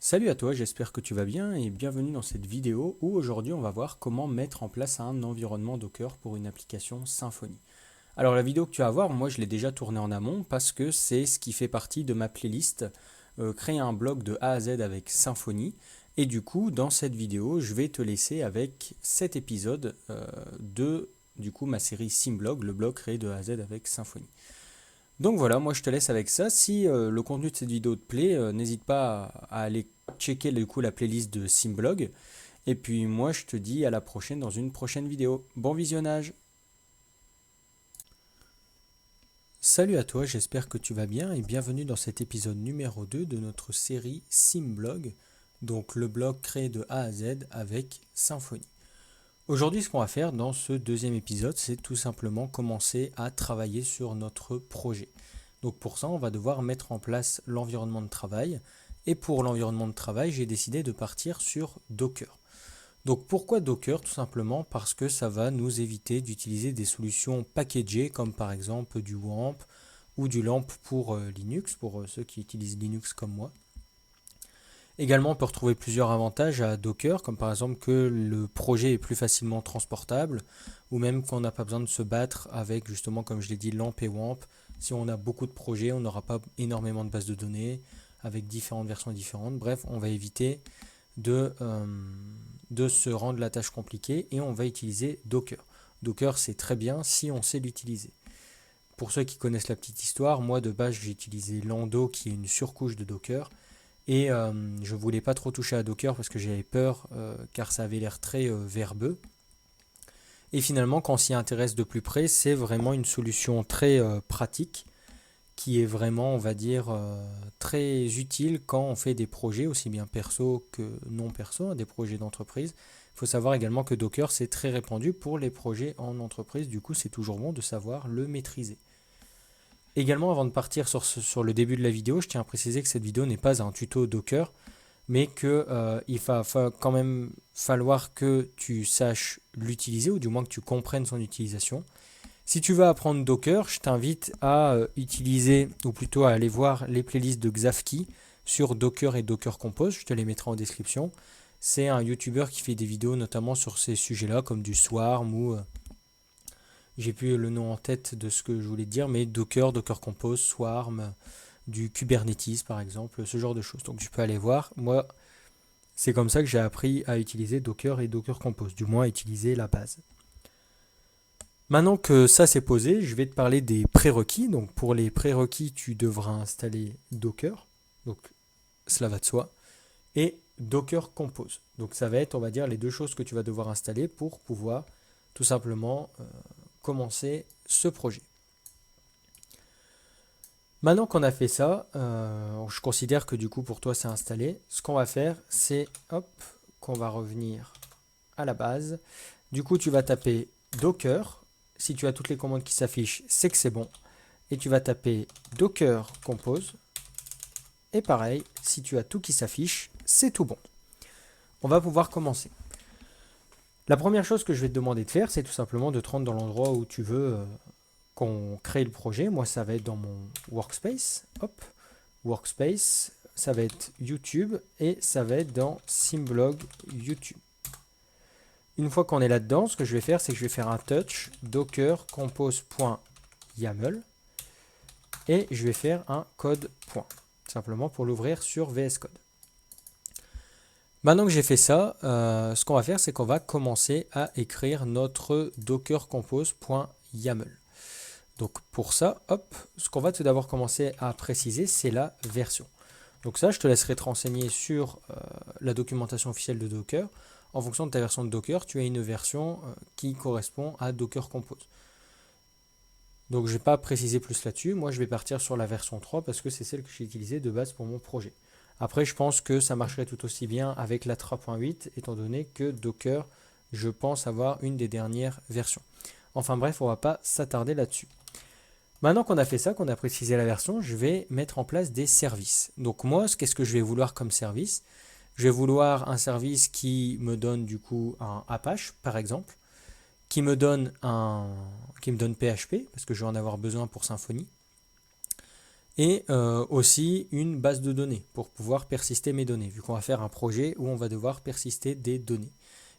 Salut à toi, j'espère que tu vas bien et bienvenue dans cette vidéo où aujourd'hui on va voir comment mettre en place un environnement Docker pour une application Symfony. Alors la vidéo que tu vas voir, moi je l'ai déjà tournée en amont parce que c'est ce qui fait partie de ma playlist créer un blog de A à Z avec Symfony. Et du coup dans cette vidéo je vais te laisser avec cet épisode de ma série Symblog, le blog créé de A à Z avec Symfony. Donc voilà, moi je te laisse avec ça. Si le contenu de cette vidéo te plaît, n'hésite pas à aller checker du coup la playlist de Symblog. Et puis moi je te dis à la prochaine dans une prochaine vidéo. Bon visionnage. Salut à toi, j'espère que tu vas bien et bienvenue dans cet épisode numéro 2 de notre série Symblog, donc le blog créé de A à Z avec Symfony. Aujourd'hui, ce qu'on va faire dans ce deuxième épisode, c'est tout simplement commencer à travailler sur notre projet. Donc pour ça, on va devoir mettre en place l'environnement de travail. Et pour l'environnement de travail, j'ai décidé de partir sur Docker. Donc pourquoi Docker? Tout simplement parce que ça va nous éviter d'utiliser des solutions packagées comme par exemple du WAMP ou du LAMP pour Linux, pour ceux qui utilisent Linux comme moi. Également, on peut retrouver plusieurs avantages à Docker, comme par exemple que le projet est plus facilement transportable, ou même qu'on n'a pas besoin de se battre avec, justement, comme je l'ai dit, LAMP et WAMP. Si on a beaucoup de projets, on n'aura pas énormément de bases de données, avec différentes versions différentes. Bref, on va éviter de se rendre la tâche compliquée, et on va utiliser Docker. Docker, c'est très bien si on sait l'utiliser. Pour ceux qui connaissent la petite histoire, moi de base j'ai utilisé Lando qui est une surcouche de Docker. Et je voulais pas trop toucher à Docker parce que j'avais peur car ça avait l'air très verbeux. Et finalement, quand on s'y intéresse de plus près, c'est vraiment une solution très pratique qui est vraiment, on va dire, très utile quand on fait des projets, aussi bien perso que non perso, hein, des projets d'entreprise. Il faut savoir également que Docker, c'est très répandu pour les projets en entreprise. Du coup, c'est toujours bon de savoir le maîtriser. Également, avant de partir sur le début de la vidéo, je tiens à préciser que cette vidéo n'est pas un tuto Docker, mais qu'il va quand même falloir que tu saches l'utiliser, ou du moins que tu comprennes son utilisation. Si tu veux apprendre Docker, je t'invite à utiliser, ou plutôt à aller voir les playlists de Xavki sur Docker et Docker Compose, je te les mettrai en description. C'est un YouTuber qui fait des vidéos notamment sur ces sujets-là, comme du Swarm ou j'ai plus le nom en tête de ce que je voulais te dire, mais Docker, Docker Compose, Swarm, du Kubernetes par exemple, ce genre de choses. Donc tu peux aller voir. Moi, c'est comme ça que j'ai appris à utiliser Docker et Docker Compose, du moins à utiliser la base. Maintenant que ça c'est posé, je vais te parler des prérequis. Donc pour les prérequis, tu devras installer Docker, donc cela va de soi, et Docker Compose. Donc ça va être, on va dire, les deux choses que tu vas devoir installer pour pouvoir tout simplement commencer ce projet. Maintenant qu'on a fait ça, je considère que du coup pour toi c'est installé. Ce qu'on va faire, c'est hop, qu'on va revenir à la base. Du coup, tu vas taper Docker. Si tu as toutes les commandes qui s'affichent, c'est que c'est bon. Et tu vas taper Docker Compose. Et pareil, si tu as tout qui s'affiche, c'est tout bon. On va pouvoir commencer. La première chose que je vais te demander de faire, c'est tout simplement de te rendre dans l'endroit où tu veux qu'on crée le projet. Moi, ça va être dans mon workspace. Hop, workspace, ça va être YouTube et ça va être dans Symblog YouTube. Une fois qu'on est là-dedans, ce que je vais faire, c'est que je vais faire un touch docker compose.yaml et je vais faire un code point, simplement pour l'ouvrir sur VS Code. Maintenant que j'ai fait ça, ce qu'on va faire, c'est qu'on va commencer à écrire notre docker compose.yaml. Donc pour ça, hop, ce qu'on va tout d'abord commencer à préciser, c'est la version. Donc ça, je te laisserai te renseigner sur la documentation officielle de Docker. En fonction de ta version de Docker, tu as une version qui correspond à Docker Compose. Donc je ne vais pas préciser plus là-dessus. Moi, je vais partir sur la version 3 parce que c'est celle que j'ai utilisée de base pour mon projet. Après, je pense que ça marcherait tout aussi bien avec la 3.8, étant donné que Docker, je pense avoir une des dernières versions. Enfin bref, on ne va pas s'attarder là-dessus. Maintenant qu'on a fait ça, qu'on a précisé la version, je vais mettre en place des services. Donc moi, qu'est-ce que je vais vouloir comme service? Je vais vouloir un service qui me donne du coup un Apache, par exemple, qui me donne PHP, parce que je vais en avoir besoin pour Symfony, et aussi une base de données pour pouvoir persister mes données, vu qu'on va faire un projet où on va devoir persister des données.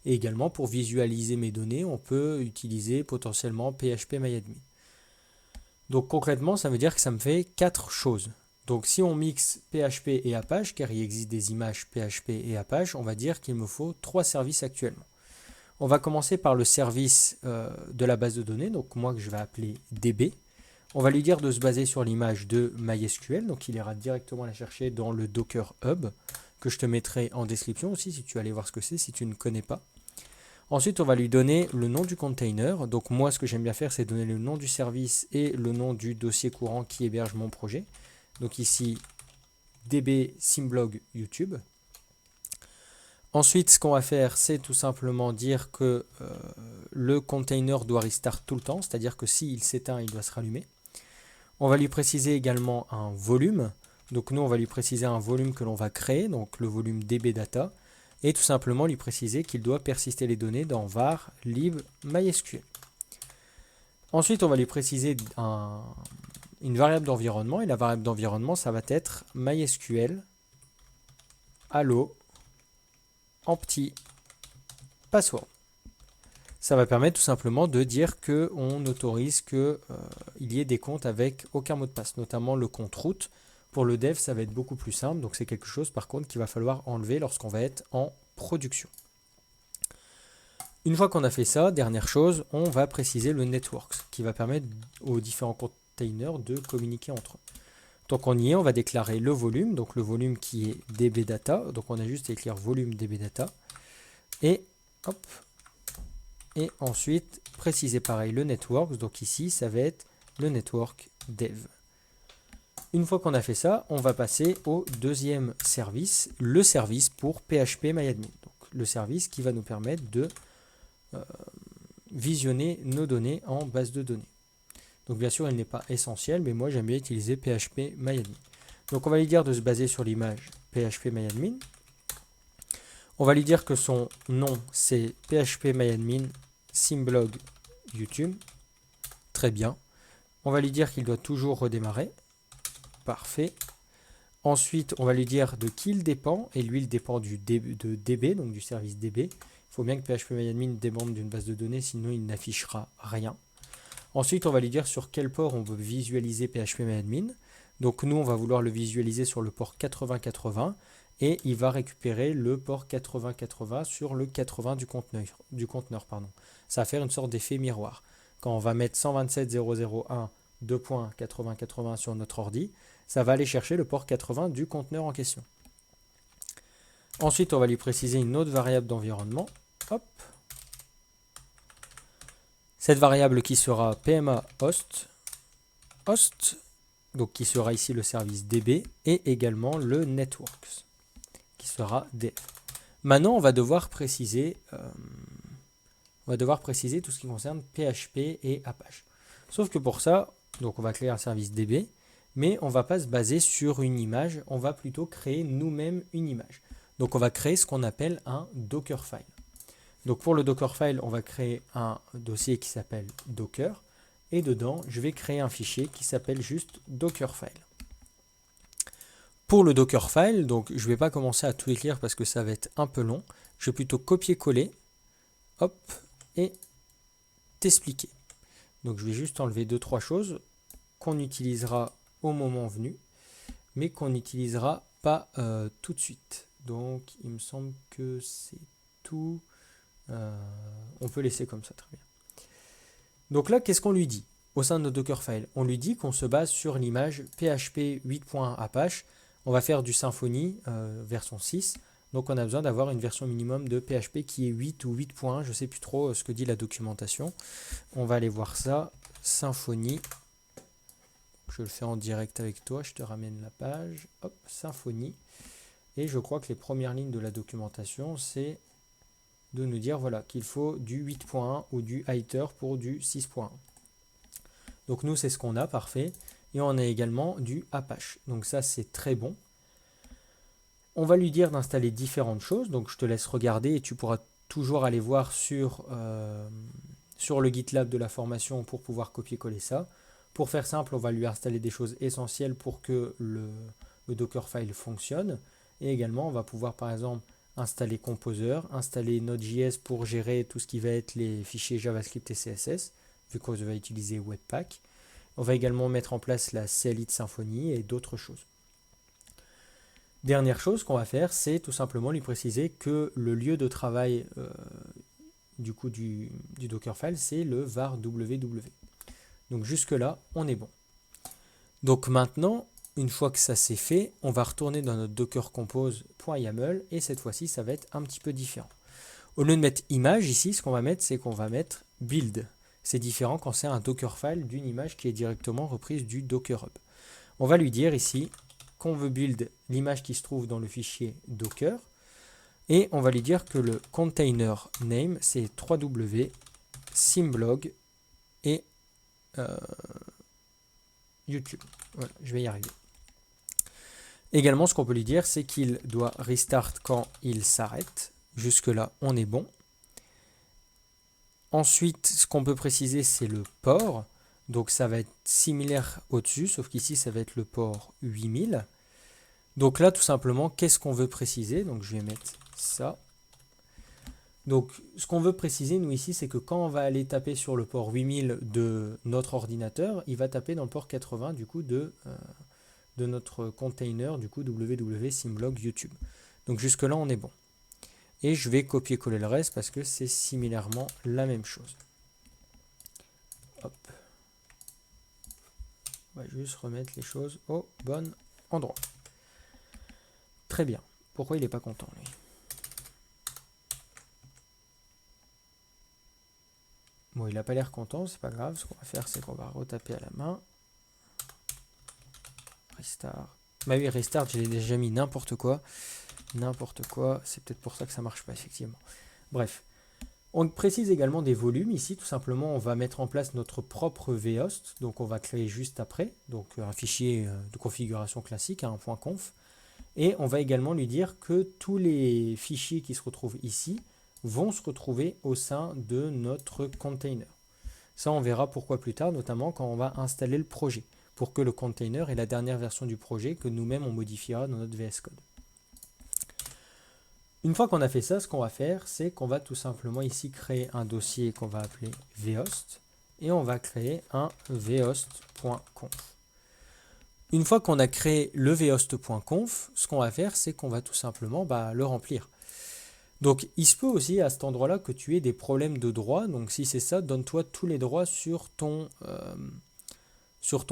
Et également pour visualiser mes données, on peut utiliser potentiellement PHP-MyAdmin. Donc concrètement, ça veut dire que ça me fait 4 choses. Donc si on mixe PHP et Apache, car il existe des images PHP et Apache, on va dire qu'il me faut 3 services actuellement. On va commencer par le service de la base de données, donc moi que je vais appeler DB. On va lui dire de se baser sur l'image de MySQL, donc il ira directement la chercher dans le Docker Hub, que je te mettrai en description aussi si tu veux aller voir ce que c'est, si tu ne connais pas. Ensuite, on va lui donner le nom du container. Donc moi, ce que j'aime bien faire, c'est donner le nom du service et le nom du dossier courant qui héberge mon projet. Donc ici, db symblog YouTube. Ensuite, ce qu'on va faire, c'est tout simplement dire que le container doit restart tout le temps, c'est-à-dire que s'il s'éteint, il doit se rallumer. On va lui préciser également un volume. Donc nous, on va lui préciser un volume que l'on va créer, donc le volume dbdata, et tout simplement lui préciser qu'il doit persister les données dans var lib mysql. Ensuite, on va lui préciser une variable d'environnement, et la variable d'environnement, ça va être mysql allo empty password. Ça va permettre tout simplement de dire qu'on autorise qu'il y ait des comptes avec aucun mot de passe, notamment le compte root. Pour le dev, ça va être beaucoup plus simple, donc c'est quelque chose par contre qu'il va falloir enlever lorsqu'on va être en production. Une fois qu'on a fait ça, dernière chose, on va préciser le networks, qui va permettre aux différents containers de communiquer entre eux. Donc on y est, on va déclarer le volume, donc le volume qui est dbdata, donc on a juste à écrire volume dbdata, et hop, et ensuite préciser pareil le networks, donc ici ça va être le network dev. Une fois qu'on a fait ça, on va passer au deuxième service, le service pour PHP-MyAdmin. Donc le service qui va nous permettre de visionner nos données en base de données. Donc bien sûr, il n'est pas essentiel, mais moi j'aime bien utiliser PHP-MyAdmin. Donc on va lui dire de se baser sur l'image PHP-MyAdmin. On va lui dire que son nom c'est PHP-MyAdmin symblog YouTube. Très bien. On va lui dire qu'il doit toujours redémarrer. Parfait. Ensuite, on va lui dire de qui il dépend, et lui, il dépend de DB, donc du service DB. Il faut bien que PHP-MyAdmin dépende d'une base de données, sinon il n'affichera rien. Ensuite, on va lui dire sur quel port on veut visualiser PHP-MyAdmin. Donc nous, on va vouloir le visualiser sur le port 8080, et il va récupérer le port 8080 sur le 80 du conteneur. Ça va faire une sorte d'effet miroir. Quand on va mettre 127.0.0.1 2.8080 sur notre ordi, ça va aller chercher le port 80 du conteneur en question. Ensuite, on va lui préciser une autre variable d'environnement. Hop. Cette variable qui sera PMA host, donc qui sera ici le service DB, et également le networks, qui sera dev. Maintenant, on va devoir préciser tout ce qui concerne PHP et Apache. Sauf que pour ça, donc on va créer un service DB, mais on ne va pas se baser sur une image, on va plutôt créer nous-mêmes une image. Donc on va créer ce qu'on appelle un Dockerfile. Donc pour le Dockerfile, on va créer un dossier qui s'appelle Docker, et dedans, je vais créer un fichier qui s'appelle juste Dockerfile. Pour le Dockerfile, donc je ne vais pas commencer à tout écrire parce que ça va être un peu long. Je vais plutôt copier-coller, hop, et t'expliquer. Donc je vais juste enlever 2-3 choses qu'on utilisera au moment venu, mais qu'on n'utilisera pas tout de suite. Donc il me semble que c'est tout. On peut laisser comme ça, très bien. Donc là, qu'est-ce qu'on lui dit au sein de notre Dockerfile? On lui dit qu'on se base sur l'image PHP 8.apache. On va faire du Symfony version 6. Donc on a besoin d'avoir une version minimum de PHP qui est 8 ou 8. Je ne sais plus trop ce que dit la documentation. On va aller voir ça. Symfony. Je le fais en direct avec toi. Je te ramène la page. Hop, Symfony. Et je crois que les premières lignes de la documentation, c'est de nous dire voilà, qu'il faut du 8.1 ou du ITER pour du 6.1. Donc nous, c'est ce qu'on a, parfait. Et on a également du Apache. Donc ça, c'est très bon. On va lui dire d'installer différentes choses. Donc je te laisse regarder et tu pourras toujours aller voir sur le GitLab de la formation pour pouvoir copier-coller ça. Pour faire simple, on va lui installer des choses essentielles pour que le Dockerfile fonctionne. Et également, on va pouvoir par exemple installer Composer, installer Node.js pour gérer tout ce qui va être les fichiers JavaScript et CSS, vu qu'on va utiliser Webpack. On va également mettre en place la CLI de Symfony et d'autres choses. Dernière chose qu'on va faire, c'est tout simplement lui préciser que le lieu de travail du Dockerfile, c'est le var www. Donc jusque-là, on est bon. Donc maintenant, une fois que ça c'est fait, on va retourner dans notre docker compose.yaml et cette fois-ci, ça va être un petit peu différent. Au lieu de mettre image ici, ce qu'on va mettre, c'est qu'on va mettre build. C'est différent quand c'est un Dockerfile d'une image qui est directement reprise du Docker Hub. On va lui dire ici qu'on veut build l'image qui se trouve dans le fichier Docker et on va lui dire que le container name, c'est 3w symblog et YouTube. Voilà, je vais y arriver. Également, ce qu'on peut lui dire, c'est qu'il doit restart quand il s'arrête. Jusque-là, on est bon. Ensuite, ce qu'on peut préciser, c'est le port. Donc, ça va être similaire au-dessus, sauf qu'ici, ça va être le port 8000. Donc là, tout simplement, qu'est-ce qu'on veut préciser? Donc, je vais mettre ça. Donc, ce qu'on veut préciser, nous, ici, c'est que quand on va aller taper sur le port 8000 de notre ordinateur, il va taper dans le port 80, du coup, de notre container, du coup, www.symblog YouTube. Donc, jusque-là, on est bon. Et je vais copier-coller le reste parce que c'est similairement la même chose. Hop. On va juste remettre les choses au bon endroit. Très bien. Pourquoi il n'est pas content, lui? Bon, il n'a pas l'air content, c'est pas grave. Ce qu'on va faire, c'est qu'on va retaper à la main. Restart. Bah oui, restart, j'ai déjà mis n'importe quoi. N'importe quoi, c'est peut-être pour ça que ça marche pas, effectivement. Bref. On précise également des volumes. Ici, tout simplement, on va mettre en place notre propre vhost. Donc, on va créer juste après. Donc, un fichier de configuration classique, un .conf. Et on va également lui dire que tous les fichiers qui se retrouvent ici vont se retrouver au sein de notre container. Ça, on verra pourquoi plus tard, notamment quand on va installer le projet, pour que le container ait la dernière version du projet que nous-mêmes on modifiera dans notre VS Code. Une fois qu'on a fait ça, ce qu'on va faire, c'est qu'on va tout simplement ici créer un dossier qu'on va appeler vhost et on va créer un vhost.conf. Une fois qu'on a créé le vhost.conf, ce qu'on va faire, c'est qu'on va tout simplement le remplir. Donc, il se peut aussi à cet endroit-là que tu aies des problèmes de droit. Donc, si c'est ça, donne-toi tous les droits sur ton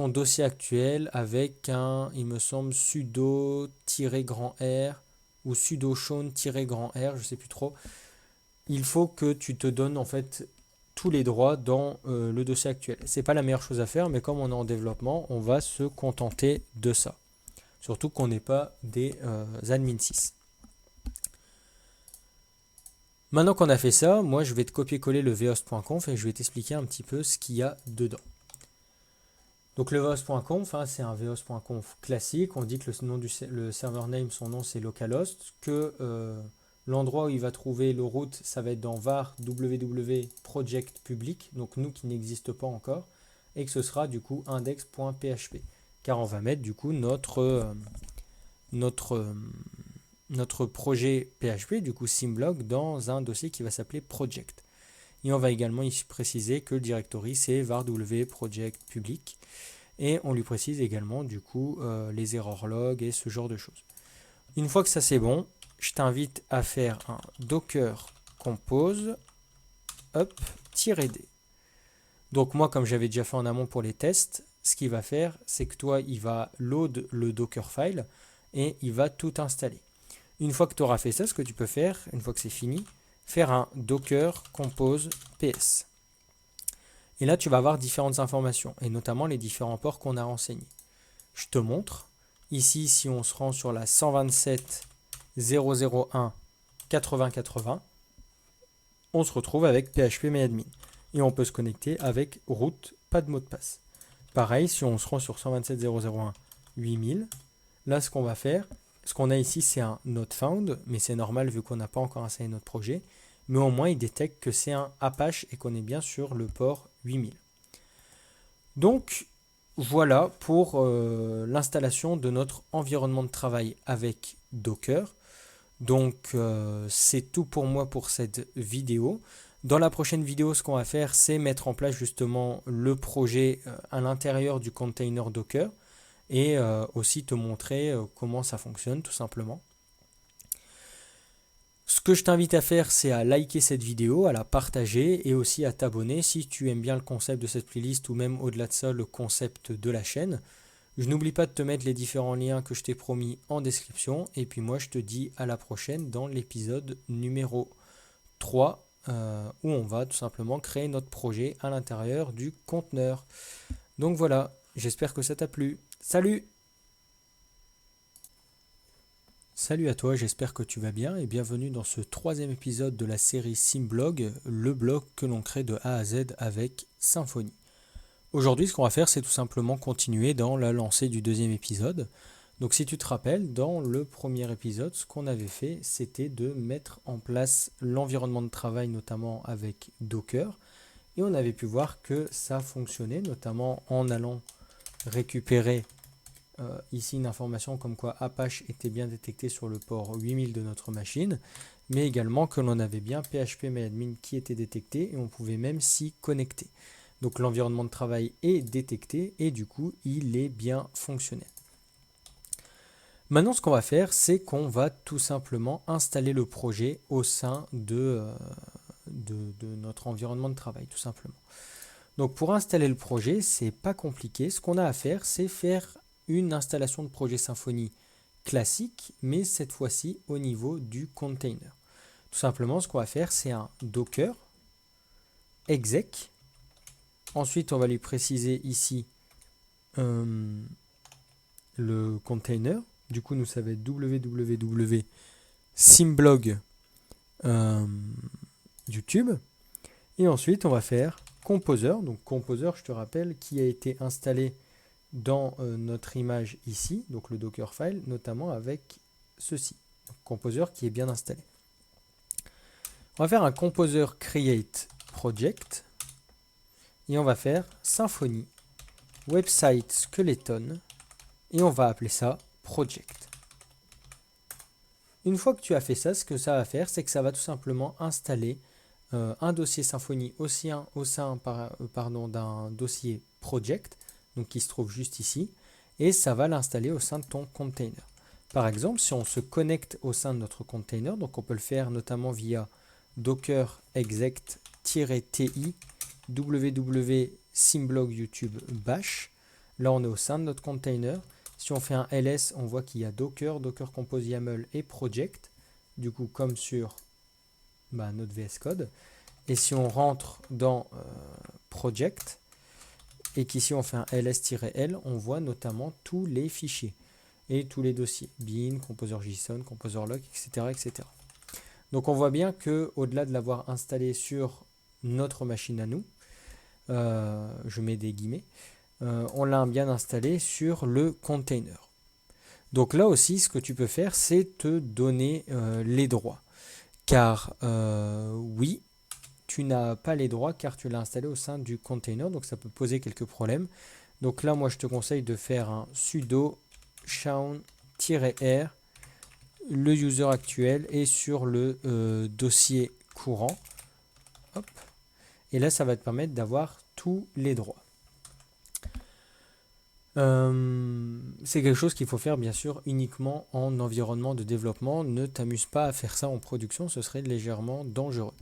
dossier actuel avec un, il me semble, sudo-grand R ou sudo shown-grand R, je ne sais plus trop. Il faut que tu te donnes en fait tous les droits dans le dossier actuel. C'est pas la meilleure chose à faire, mais comme on est en développement, on va se contenter de ça. Surtout qu'on n'est pas des admin 6. Maintenant qu'on a fait ça, moi je vais te copier-coller le vhost.conf et je vais t'expliquer un petit peu ce qu'il y a dedans. Donc le vhost.conf, c'est un vhost.conf classique. On dit que le server name, son nom c'est localhost, que l'endroit où il va trouver le root, ça va être dans var www project public, donc nous qui n'existe pas encore, et que ce sera du coup index.php, car on va mettre du coup notre projet PHP, du coup Symblog, dans un dossier qui va s'appeler project. Et on va également ici préciser que le directory c'est var www project public, et on lui précise également du coup les error logs et ce genre de choses. Une fois que ça c'est bon, je t'invite à faire un docker compose -d. Donc moi, comme j'avais déjà fait en amont pour les tests, ce qu'il va faire, c'est que toi, il va load le Dockerfile et il va tout installer. Une fois que tu auras fait ça, ce que tu peux faire, une fois que c'est fini, faire un docker compose ps. Et là, tu vas avoir différentes informations, et notamment les différents ports qu'on a renseignés. Je te montre. Ici, si on se rend sur la 127.001.80.80, on se retrouve avec phpMyAdmin. Et on peut se connecter avec root, pas de mot de passe. Pareil, si on se rend sur 127.001.8000, là, ce qu'on va faire, ce qu'on a ici, c'est un not found, mais c'est normal vu qu'on n'a pas encore installé notre projet. Mais au moins, il détecte que c'est un Apache et qu'on est bien sur le port 8000. Donc, voilà pour l'installation de notre environnement de travail avec Docker. Donc c'est tout pour moi pour cette vidéo. Dans la prochaine vidéo, ce qu'on va faire, c'est mettre en place justement le projet à l'intérieur du container Docker et aussi te montrer comment ça fonctionne tout simplement. Ce que je t'invite à faire, c'est à liker cette vidéo, à la partager et aussi à t'abonner si tu aimes bien le concept de cette playlist ou même au-delà de ça, le concept de la chaîne. Je n'oublie pas de te mettre les différents liens que je t'ai promis en description. Et puis moi, je te dis à la prochaine dans l'épisode numéro 3 où on va tout simplement créer notre projet à l'intérieur du conteneur. Donc voilà, j'espère que ça t'a plu. Salut! Salut à toi, j'espère que tu vas bien et bienvenue dans ce troisième épisode de la série Simblog, le blog que l'on crée de A à Z avec Symfony. Aujourd'hui, ce qu'on va faire, c'est tout simplement continuer dans la lancée du deuxième épisode. Donc si tu te rappelles, dans le premier épisode, ce qu'on avait fait, c'était de mettre en place l'environnement de travail, notamment avec Docker. Et on avait pu voir que ça fonctionnait, notamment en allant récupérer ici une information comme quoi Apache était bien détecté sur le port 8000 de notre machine, mais également que l'on avait bien PHPMyAdmin qui était détecté et on pouvait même s'y connecter. Donc l'environnement de travail est détecté et du coup il est bien fonctionnel. Maintenant ce qu'on va faire, c'est qu'on va tout simplement installer le projet au sein de notre environnement de travail tout simplement. Donc pour installer le projet, c'est pas compliqué. Ce qu'on a à faire, c'est faire une installation de projet Symfony classique, mais cette fois-ci au niveau du container. Tout simplement, ce qu'on va faire, c'est un docker exec. Ensuite, on va lui préciser ici le container. Du coup, nous, ça va être www.simblog YouTube. Et ensuite, on va faire Composer. Donc, Composer, je te rappelle, qui a été installé dans notre image ici, donc le Dockerfile, notamment avec ceci. Donc, Composer qui est bien installé. On va faire un Composer Create Project et on va faire Symfony Website Skeleton et on va appeler ça Project. Une fois que tu as fait ça, ce que ça va faire, c'est que ça va tout simplement installer un dossier Symfony au sein d'un dossier Project, donc qui se trouve juste ici, et ça va l'installer au sein de ton container. Par exemple, si on se connecte au sein de notre container, donc on peut le faire notamment via docker exec-ti www.simblog YouTube bash. Là, on est au sein de notre container. Si on fait un ls, on voit qu'il y a Docker, Docker Compose YAML et Project, du coup comme sur notre VS Code. Et si on rentre dans Project, et qu'ici on fait un ls-l, on voit notamment tous les fichiers et tous les dossiers, bin, composer.json, composer.log, etc., etc. Donc on voit bien que au-delà de l'avoir installé sur notre machine à nous, je mets des guillemets, on l'a bien installé sur le container. Donc là aussi, ce que tu peux faire, c'est te donner les droits. Car oui, tu n'as pas les droits car tu l'as installé au sein du container, donc ça peut poser quelques problèmes. Donc là, moi, je te conseille de faire un sudo shawn-r, le user actuel est sur le dossier courant. Hop. Et là, ça va te permettre d'avoir tous les droits. C'est quelque chose qu'il faut faire bien sûr uniquement en environnement de développement. Ne t'amuse pas à faire ça en production, ce serait légèrement dangereux.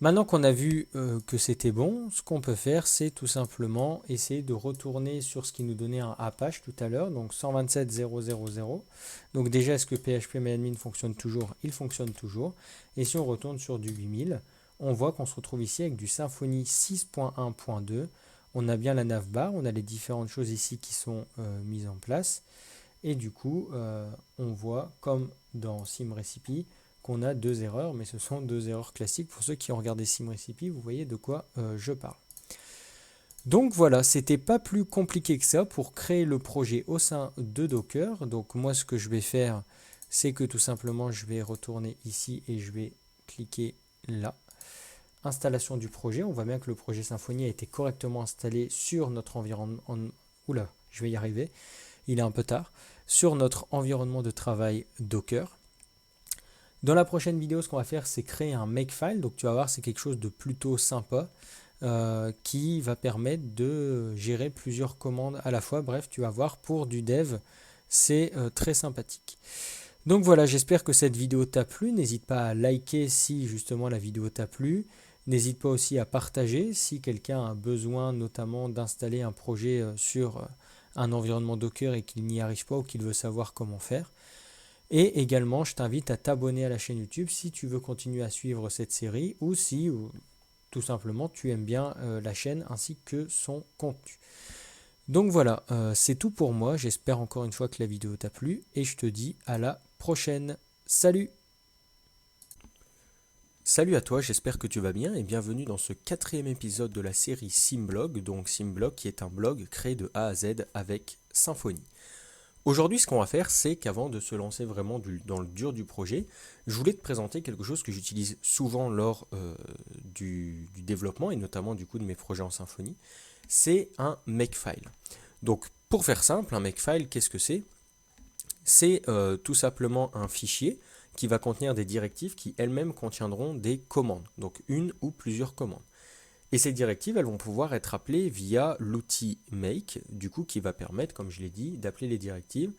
Maintenant qu'on a vu que c'était bon, ce qu'on peut faire, c'est tout simplement essayer de retourner sur ce qui nous donnait un Apache tout à l'heure, donc 127.0.0.0. Donc déjà, est-ce que PHPMyAdmin fonctionne toujours? Il fonctionne toujours. Et si on retourne sur du 8000, on voit qu'on se retrouve ici avec du Symfony 6.1.2. On a bien la navbar, on a les différentes choses ici qui sont mises en place. Et du coup, on voit comme dans SimRecipe, qu'on a deux erreurs, mais ce sont deux erreurs classiques. Pour ceux qui ont regardé SimRecipe, vous voyez de quoi je parle. Donc voilà, c'était pas plus compliqué que ça pour créer le projet au sein de Docker. Donc moi, ce que je vais faire, c'est que tout simplement, je vais retourner ici et je vais cliquer là. Installation du projet. On voit bien que le projet Symfony a été correctement installé sur notre oula, je vais y arriver, il est un peu tard, sur notre environnement de travail Docker. Dans la prochaine vidéo, ce qu'on va faire, c'est créer un Makefile. Donc tu vas voir, c'est quelque chose de plutôt sympa qui va permettre de gérer plusieurs commandes à la fois. Bref, tu vas voir, pour du dev, c'est très sympathique. Donc voilà, j'espère que cette vidéo t'a plu. N'hésite pas à liker si justement la vidéo t'a plu. N'hésite pas aussi à partager si quelqu'un a besoin notamment d'installer un projet sur un environnement Docker et qu'il n'y arrive pas ou qu'il veut savoir comment faire. Et également, je t'invite à t'abonner à la chaîne YouTube si tu veux continuer à suivre cette série ou si tout simplement tu aimes bien la chaîne ainsi que son contenu. Donc voilà, c'est tout pour moi. J'espère encore une fois que la vidéo t'a plu et je te dis à la prochaine. Salut! Salut à toi, j'espère que tu vas bien et bienvenue dans ce 4e épisode de la série Symblog. Donc Symblog qui est un blog créé de A à Z avec Symfony. Aujourd'hui, ce qu'on va faire, c'est qu'avant de se lancer vraiment dans le dur du projet, je voulais te présenter quelque chose que j'utilise souvent lors du développement et notamment du coup de mes projets en Symfony. C'est un Makefile. Donc pour faire simple, un Makefile, qu'est-ce que c'est? C'est tout simplement un fichier qui va contenir des directives qui elles-mêmes contiendront des commandes, donc une ou plusieurs commandes. Et ces directives, elles vont pouvoir être appelées via l'outil make, du coup qui va permettre, comme je l'ai dit, d'appeler les directives.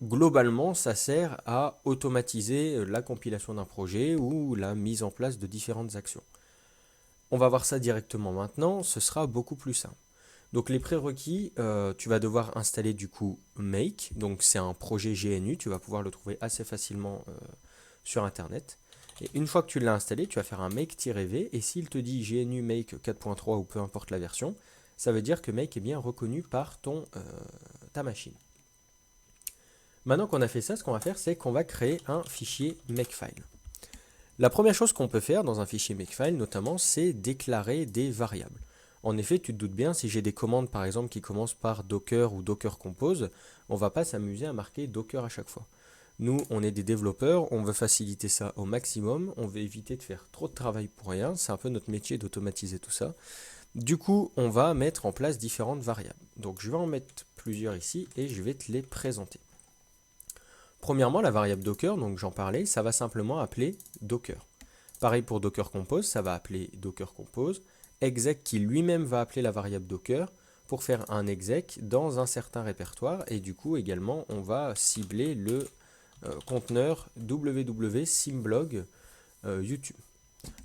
Globalement, ça sert à automatiser la compilation d'un projet ou la mise en place de différentes actions. On va voir ça directement maintenant, ce sera beaucoup plus simple. Donc les prérequis, tu vas devoir installer du coup make, donc c'est un projet GNU, tu vas pouvoir le trouver assez facilement sur internet. Et une fois que tu l'as installé, tu vas faire un make-v et s'il te dit GNU Make 4.3 ou peu importe la version, ça veut dire que make est bien reconnu par ta machine. Maintenant qu'on a fait ça, ce qu'on va faire, c'est qu'on va créer un fichier Makefile. La première chose qu'on peut faire dans un fichier Makefile, notamment, c'est déclarer des variables. En effet, tu te doutes bien, si j'ai des commandes par exemple qui commencent par Docker ou Docker Compose, on ne va pas s'amuser à marquer Docker à chaque fois. Nous, on est des développeurs, on veut faciliter ça au maximum, on veut éviter de faire trop de travail pour rien, c'est un peu notre métier d'automatiser tout ça. Du coup, on va mettre en place différentes variables. Donc je vais en mettre plusieurs ici et je vais te les présenter. Premièrement, la variable Docker, donc j'en parlais, ça va simplement appeler Docker. Pareil pour Docker Compose, ça va appeler Docker Compose. Exec qui lui-même va appeler la variable Docker pour faire un exec dans un certain répertoire et du coup également on va cibler le conteneur www.symblog YouTube.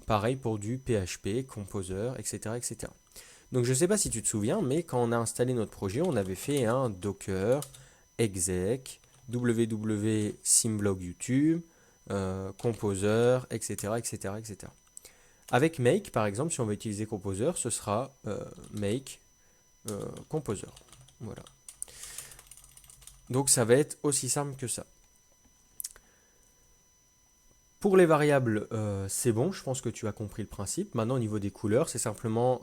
Pareil pour du PHP, Composer, etc., etc. Donc je ne sais pas si tu te souviens, mais quand on a installé notre projet, on avait fait un docker exec www.symblog YouTube, Composer, etc., etc., etc. Avec make, par exemple, si on veut utiliser Composer, ce sera make Composer. Voilà. Donc ça va être aussi simple que ça. Pour les variables, c'est bon, je pense que tu as compris le principe. Maintenant, au niveau des couleurs, c'est simplement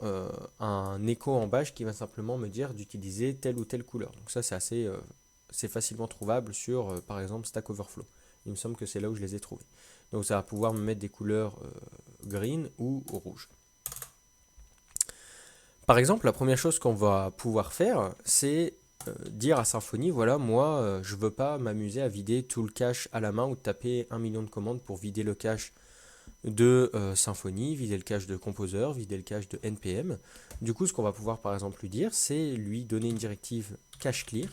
un écho en bash qui va simplement me dire d'utiliser telle ou telle couleur. Donc ça, c'est facilement trouvable sur, par exemple, Stack Overflow. Il me semble que c'est là où je les ai trouvés. Donc ça va pouvoir me mettre des couleurs green ou rouge. Par exemple, la première chose qu'on va pouvoir faire, c'est dire à Symfony, voilà, moi, je ne veux pas m'amuser à vider tout le cache à la main ou taper 1 million de commandes pour vider le cache de Symfony, vider le cache de Composer, vider le cache de NPM. Du coup, ce qu'on va pouvoir par exemple lui dire, c'est lui donner une directive cache clear,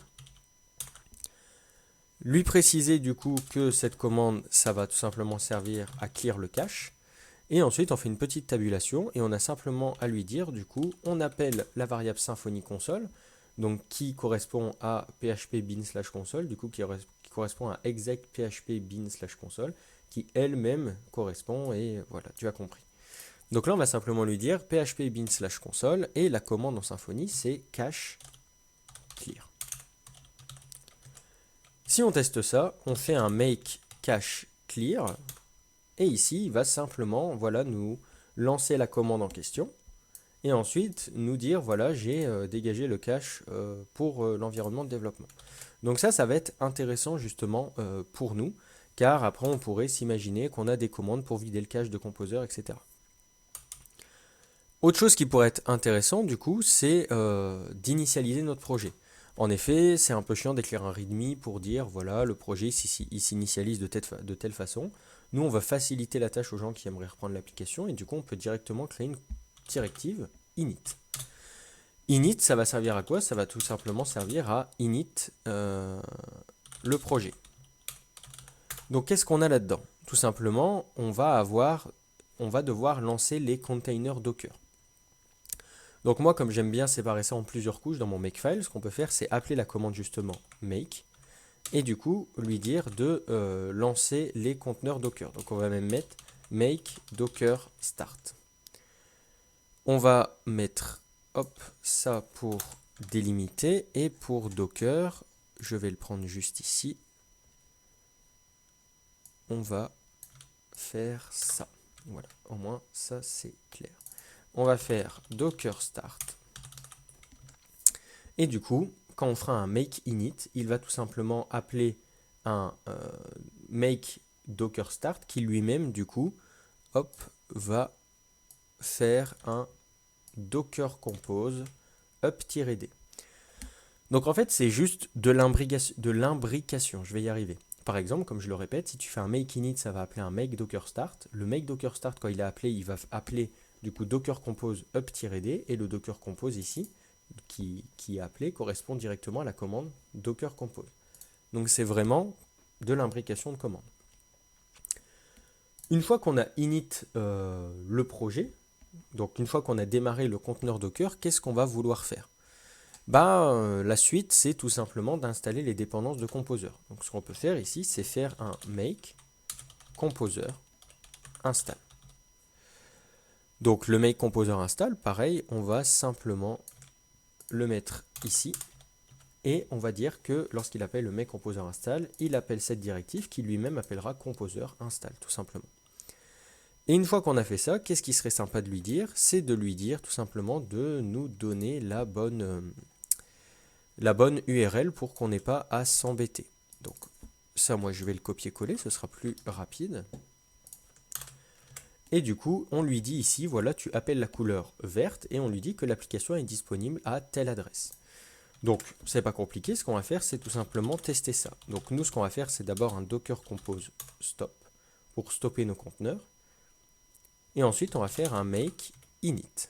lui préciser du coup que cette commande, ça va tout simplement servir à clear le cache. Et ensuite, on fait une petite tabulation et on a simplement à lui dire, du coup, on appelle la variable Symfony console, donc qui correspond à php bin/console, du coup qui correspond à exec php bin/console, qui elle-même correspond, et voilà, tu as compris. Donc là, on va simplement lui dire php bin/console, et la commande en Symfony, c'est cache clear. Si on teste ça, on fait un make cache clear, et ici, il va simplement voilà, nous lancer la commande en question et ensuite nous dire voilà, j'ai dégagé le cache pour l'environnement de développement. Donc ça va être intéressant justement pour nous, car après on pourrait s'imaginer qu'on a des commandes pour vider le cache de Composer, etc. Autre chose qui pourrait être intéressant du coup, c'est d'initialiser notre projet. En effet, c'est un peu chiant d'écrire un README pour dire, voilà, le projet il s'initialise de telle façon. Nous, on va faciliter la tâche aux gens qui aimeraient reprendre l'application, et du coup, on peut directement créer une directive init. Init, ça va servir à quoi? Ça va tout simplement servir à init le projet. Donc, qu'est-ce qu'on a là-dedans? Tout simplement, on va devoir lancer les containers Docker. Donc moi, comme j'aime bien séparer ça en plusieurs couches dans mon makefile, ce qu'on peut faire, c'est appeler la commande justement make, et du coup, lui dire de lancer les conteneurs Docker. Donc on va même mettre make docker start. On va mettre, hop, ça pour délimiter, et pour Docker, je vais le prendre juste ici, on va faire ça. Voilà, au moins ça c'est clair. On va faire docker start. Et du coup, quand on fera un make init, il va tout simplement appeler un make docker start qui lui-même, du coup, hop, va faire un docker compose up-d. Donc en fait, c'est juste de l'imbrication. Je vais y arriver. Par exemple, comme je le répète, si tu fais un make init, ça va appeler un make docker start. Le make docker start, quand il est appelé, il va appeler du coup docker compose up-d, et le docker compose ici, qui est appelé, correspond directement à la commande docker compose. Donc c'est vraiment de l'imbrication de commande. Une fois qu'on a init le projet, donc une fois qu'on a démarré le conteneur Docker, qu'est-ce qu'on va vouloir faire? La suite, c'est tout simplement d'installer les dépendances de Composer. Donc ce qu'on peut faire ici, c'est faire un make composer install. Donc le make composer install, pareil, on va simplement le mettre ici, et on va dire que lorsqu'il appelle le make composer install, il appelle cette directive qui lui-même appellera composer install, tout simplement. Et une fois qu'on a fait ça, qu'est-ce qui serait sympa de lui dire? C'est de lui dire tout simplement de nous donner la bonne URL pour qu'on n'ait pas à s'embêter. Donc ça, moi, je vais le copier-coller, ce sera plus rapide. Et du coup, on lui dit ici, voilà, tu appelles la couleur verte, et on lui dit que l'application est disponible à telle adresse. Donc, c'est pas compliqué, ce qu'on va faire, c'est tout simplement tester ça. Donc nous, ce qu'on va faire, c'est d'abord un docker compose stop pour stopper nos conteneurs. Et ensuite, on va faire un make init.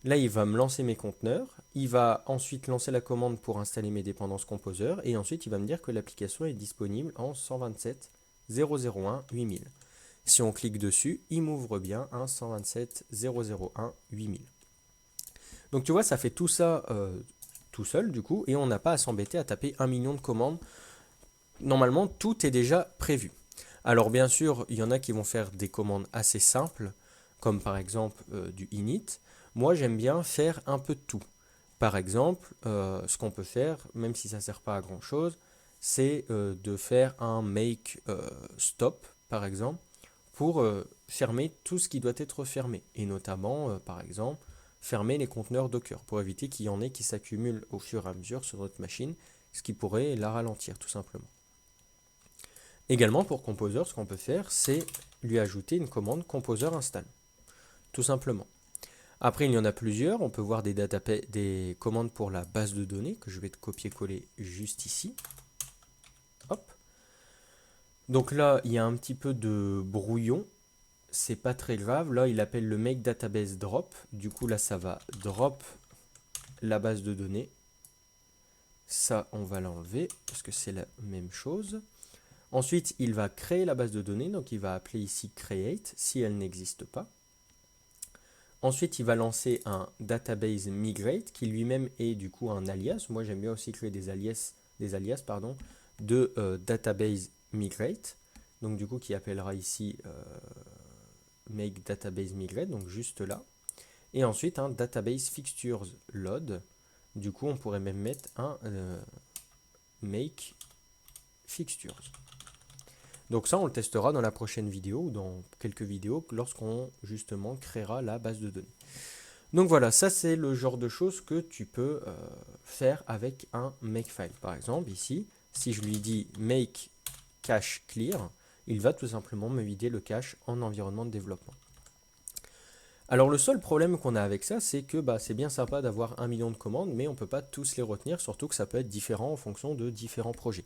Là, il va me lancer mes conteneurs. Il va ensuite lancer la commande pour installer mes dépendances Composer. Et ensuite, il va me dire que l'application est disponible en 127.001.8000. Si on clique dessus, il m'ouvre bien un 127.001.8000. Donc tu vois, ça fait tout ça tout seul du coup. Et on n'a pas à s'embêter à taper 1 million de commandes. Normalement, tout est déjà prévu. Alors bien sûr, il y en a qui vont faire des commandes assez simples, comme par exemple du init. Moi, j'aime bien faire un peu de tout. Par exemple, ce qu'on peut faire, même si ça ne sert pas à grand chose, c'est de faire un make stop, par exemple, pour fermer tout ce qui doit être fermé. Et notamment, par exemple, fermer les conteneurs Docker, pour éviter qu'il y en ait qui s'accumulent au fur et à mesure sur notre machine, ce qui pourrait la ralentir tout simplement. Également, pour Composer, ce qu'on peut faire, c'est lui ajouter une commande Composer install, tout simplement. Après, il y en a plusieurs. On peut voir des commandes pour la base de données, que je vais te copier-coller juste ici. Hop. Donc là, il y a un petit peu de brouillon. C'est pas très grave. Là, il appelle le make database drop. Du coup, là, ça va drop la base de données. Ça, on va l'enlever, parce que c'est la même chose. Ensuite, il va créer la base de données, donc il va appeler ici create si elle n'existe pas. Ensuite, il va lancer un database migrate qui lui-même est du coup un alias. Moi, j'aime bien aussi créer des alias de database migrate. Donc du coup, qui appellera ici make database migrate, donc juste là. Et ensuite, un database fixtures load. Du coup, on pourrait même mettre un make fixtures. Donc ça, on le testera dans la prochaine vidéo ou dans quelques vidéos lorsqu'on justement créera la base de données. Donc voilà, ça c'est le genre de choses que tu peux faire avec un makefile. Par exemple, ici, si je lui dis make cache clear, il va tout simplement me vider le cache en environnement de développement. Alors le seul problème qu'on a avec ça, c'est que c'est bien sympa d'avoir 1 million de commandes, mais on ne peut pas tous les retenir, surtout que ça peut être différent en fonction de différents projets.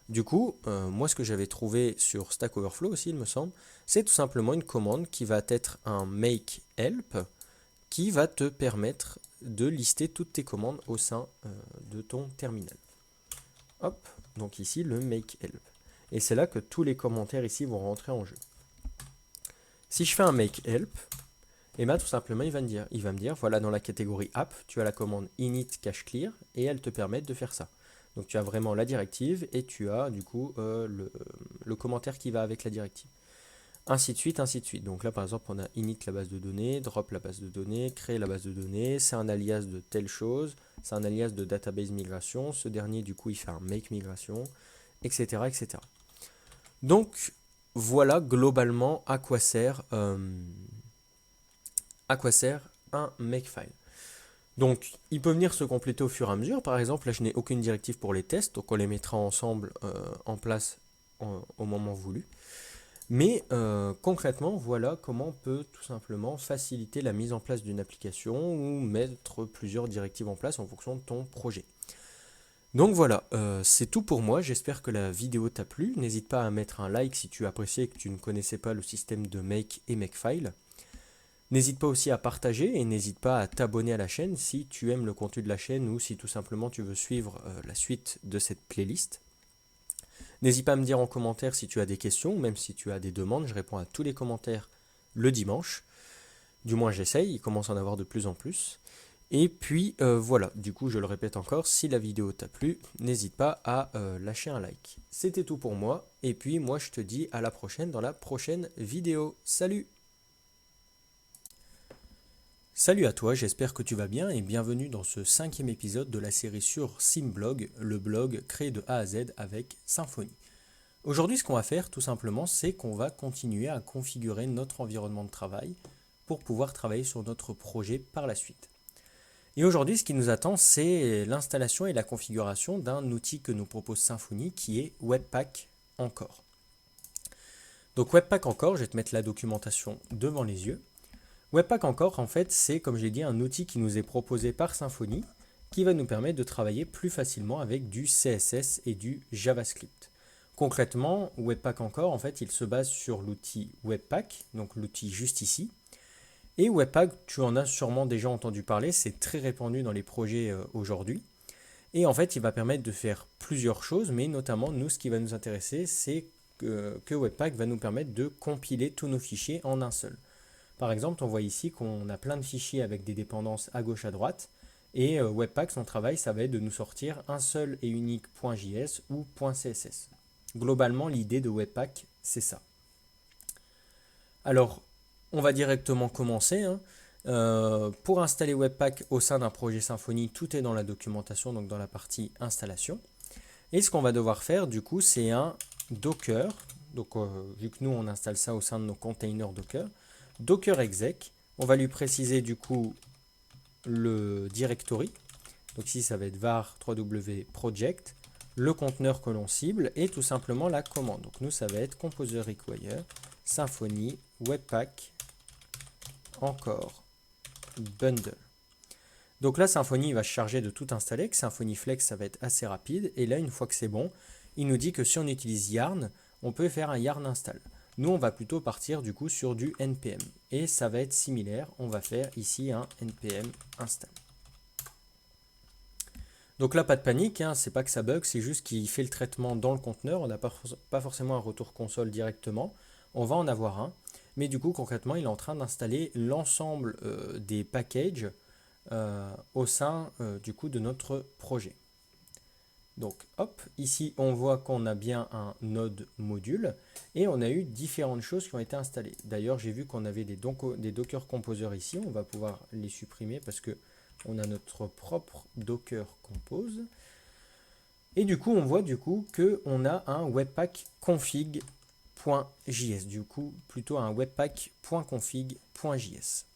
Du coup, moi ce que j'avais trouvé sur Stack Overflow aussi, il me semble, c'est tout simplement une commande qui va être un make help qui va te permettre de lister toutes tes commandes au sein de ton terminal. Hop, donc ici le make help. Et c'est là que tous les commentaires ici vont rentrer en jeu. Si je fais un make help, et bien tout simplement il va me dire, voilà, dans la catégorie app, tu as la commande init cache clear et elle te permet de faire ça. Donc tu as vraiment la directive et tu as du coup le commentaire qui va avec la directive. Ainsi de suite, ainsi de suite. Donc là par exemple on a init la base de données, drop la base de données, créer la base de données, c'est un alias de telle chose, c'est un alias de database migration, ce dernier du coup il fait un make migration, etc. etc. Donc voilà globalement à quoi sert un makefile. Donc, il peut venir se compléter au fur et à mesure. Par exemple, là, je n'ai aucune directive pour les tests, donc on les mettra ensemble en place au moment voulu. Mais concrètement, voilà comment on peut tout simplement faciliter la mise en place d'une application ou mettre plusieurs directives en place en fonction de ton projet. Donc voilà, c'est tout pour moi. J'espère que la vidéo t'a plu. N'hésite pas à mettre un like si tu appréciais et que tu ne connaissais pas le système de make et makefile. N'hésite pas aussi à partager et n'hésite pas à t'abonner à la chaîne si tu aimes le contenu de la chaîne ou si tout simplement tu veux suivre la suite de cette playlist. N'hésite pas à me dire en commentaire si tu as des questions ou même si tu as des demandes. Je réponds à tous les commentaires le dimanche. Du moins j'essaye, il commence à en avoir de plus en plus. Et puis voilà, du coup je le répète encore, si la vidéo t'a plu, n'hésite pas à lâcher un like. C'était tout pour moi et puis moi je te dis à la prochaine dans la prochaine vidéo. Salut! Salut à toi, j'espère que tu vas bien et bienvenue dans ce 5e épisode de la série sur Symblog, le blog créé de A à Z avec Symfony. Aujourd'hui, ce qu'on va faire tout simplement, c'est qu'on va continuer à configurer notre environnement de travail pour pouvoir travailler sur notre projet par la suite. Et aujourd'hui, ce qui nous attend, c'est l'installation et la configuration d'un outil que nous propose Symfony qui est Webpack Encore. Donc Webpack Encore, je vais te mettre la documentation devant les yeux. Webpack Encore, en fait, c'est, comme j'ai dit, un outil qui nous est proposé par Symfony qui va nous permettre de travailler plus facilement avec du CSS et du JavaScript. Concrètement, Webpack Encore, en fait, il se base sur l'outil Webpack, donc l'outil juste ici. Et Webpack, tu en as sûrement déjà entendu parler, c'est très répandu dans les projets aujourd'hui. Et en fait, il va permettre de faire plusieurs choses, mais notamment, nous, ce qui va nous intéresser, c'est que Webpack va nous permettre de compiler tous nos fichiers en un seul. Par exemple, on voit ici qu'on a plein de fichiers avec des dépendances à gauche à droite. Et Webpack, son travail, ça va être de nous sortir un seul et unique .js ou .css. Globalement, l'idée de Webpack, c'est ça. Alors, on va directement commencer. Pour installer Webpack au sein d'un projet Symfony, tout est dans la documentation, donc dans la partie installation. Et ce qu'on va devoir faire, du coup, c'est un Docker. Donc, vu que nous, on installe ça au sein de nos containers Docker, Docker exec, on va lui préciser du coup le directory. Donc ici, ça va être var 3w project, le conteneur que l'on cible et tout simplement la commande. Donc nous, ça va être composer require, Symfony, webpack, encore, bundle. Donc là, Symfony va se charger de tout installer, que Symfony Flex, ça va être assez rapide. Et là, une fois que c'est bon, il nous dit que si on utilise Yarn, on peut faire un Yarn install. Nous, on va plutôt partir du coup sur du npm. Et ça va être similaire. On va faire ici un npm install. Donc là, pas de panique, c'est pas que ça bug, c'est juste qu'il fait le traitement dans le conteneur. On n'a pas forcément un retour console directement. On va en avoir un. Mais du coup, concrètement, il est en train d'installer l'ensemble des packages au sein du coup de notre projet. Donc hop, ici on voit qu'on a bien un node module et on a eu différentes choses qui ont été installées. D'ailleurs j'ai vu qu'on avait des Docker Composer ici, on va pouvoir les supprimer parce que on a notre propre Docker Compose. Et du coup on voit qu'on a un webpack config.js, du coup plutôt un webpack.config.js.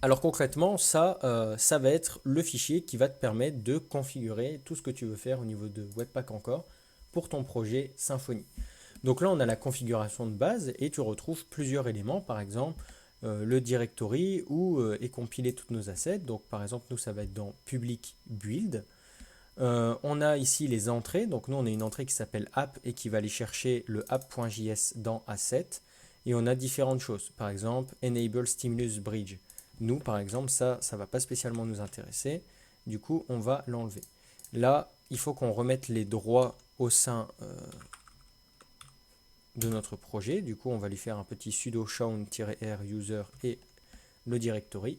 Alors concrètement, ça va être le fichier qui va te permettre de configurer tout ce que tu veux faire au niveau de Webpack Encore pour ton projet Symfony. Donc là, on a la configuration de base et tu retrouves plusieurs éléments, par exemple le directory où est compilé toutes nos assets. Donc par exemple, nous, ça va être dans public build. On a ici les entrées. Donc nous, on a une entrée qui s'appelle app et qui va aller chercher le app.js dans asset. Et on a différentes choses. Par exemple, enable stimulus bridge. Nous, par exemple, ça ne va pas spécialement nous intéresser. Du coup, on va l'enlever. Là, il faut qu'on remette les droits au sein de notre projet. Du coup, on va lui faire un petit sudo shawn-r user et le directory.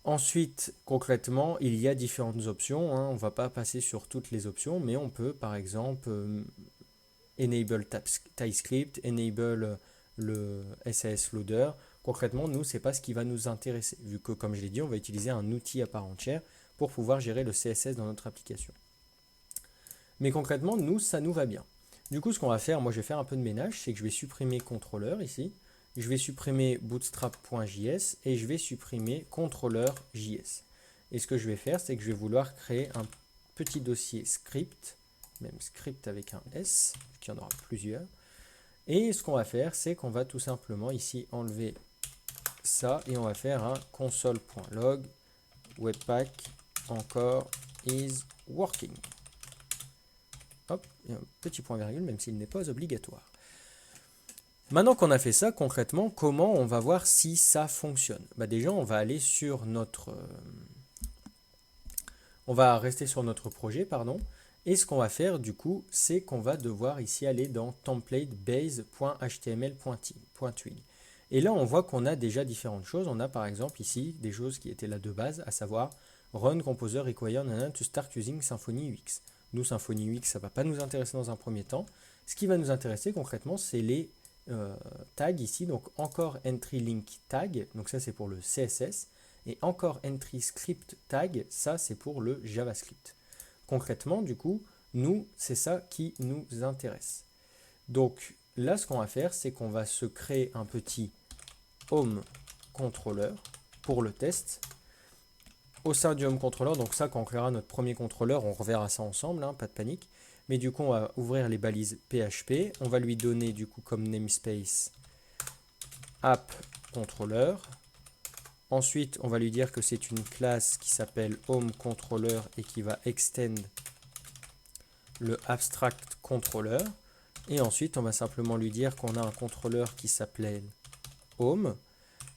Ensuite, concrètement, il y a différentes options. On ne va pas passer sur toutes les options, mais on peut, par exemple, enable TypeScript, enable le SAS loader. Concrètement, nous, ce n'est pas ce qui va nous intéresser, vu que, comme je l'ai dit, on va utiliser un outil à part entière pour pouvoir gérer le CSS dans notre application. Mais concrètement, nous, ça nous va bien. Du coup, ce qu'on va faire, moi je vais faire un peu de ménage, c'est que je vais supprimer contrôleur ici, je vais supprimer bootstrap.js et je vais supprimer contrôleur.js. Et ce que je vais faire, c'est que je vais vouloir créer un petit dossier script, même script avec un S, qu'il y en aura plusieurs. Et ce qu'on va faire, c'est qu'on va tout simplement ici enlever ça et on va faire un console.log webpack encore is working. Hop, et un petit point virgule, même s'il n'est pas obligatoire. Maintenant qu'on a fait ça, concrètement, comment on va voir si ça fonctionne? Déjà, on va aller sur notre... on va rester sur notre projet, pardon. Et ce qu'on va faire, du coup, c'est qu'on va devoir ici aller dans template-base.html.twig. Et là, on voit qu'on a déjà différentes choses. On a par exemple ici des choses qui étaient là de base, à savoir Run Composer Require to start using Symfony UX. Nous, Symfony UX, ça ne va pas nous intéresser dans un premier temps. Ce qui va nous intéresser concrètement, c'est les tags ici. Donc encore entry link tag, donc ça c'est pour le CSS. Et encore entry script tag, ça c'est pour le JavaScript. Concrètement, du coup, nous, c'est ça qui nous intéresse. Donc là, ce qu'on va faire, c'est qu'on va se créer un petit home controller pour le test. Au sein du home controller, donc ça, quand on créera notre premier contrôleur, on reverra ça ensemble, pas de panique. Mais du coup, on va ouvrir les balises PHP. On va lui donner du coup comme namespace app controller. Ensuite, on va lui dire que c'est une classe qui s'appelle home controller et qui va extend le abstract controller. Et ensuite, on va simplement lui dire qu'on a un contrôleur qui s'appelle home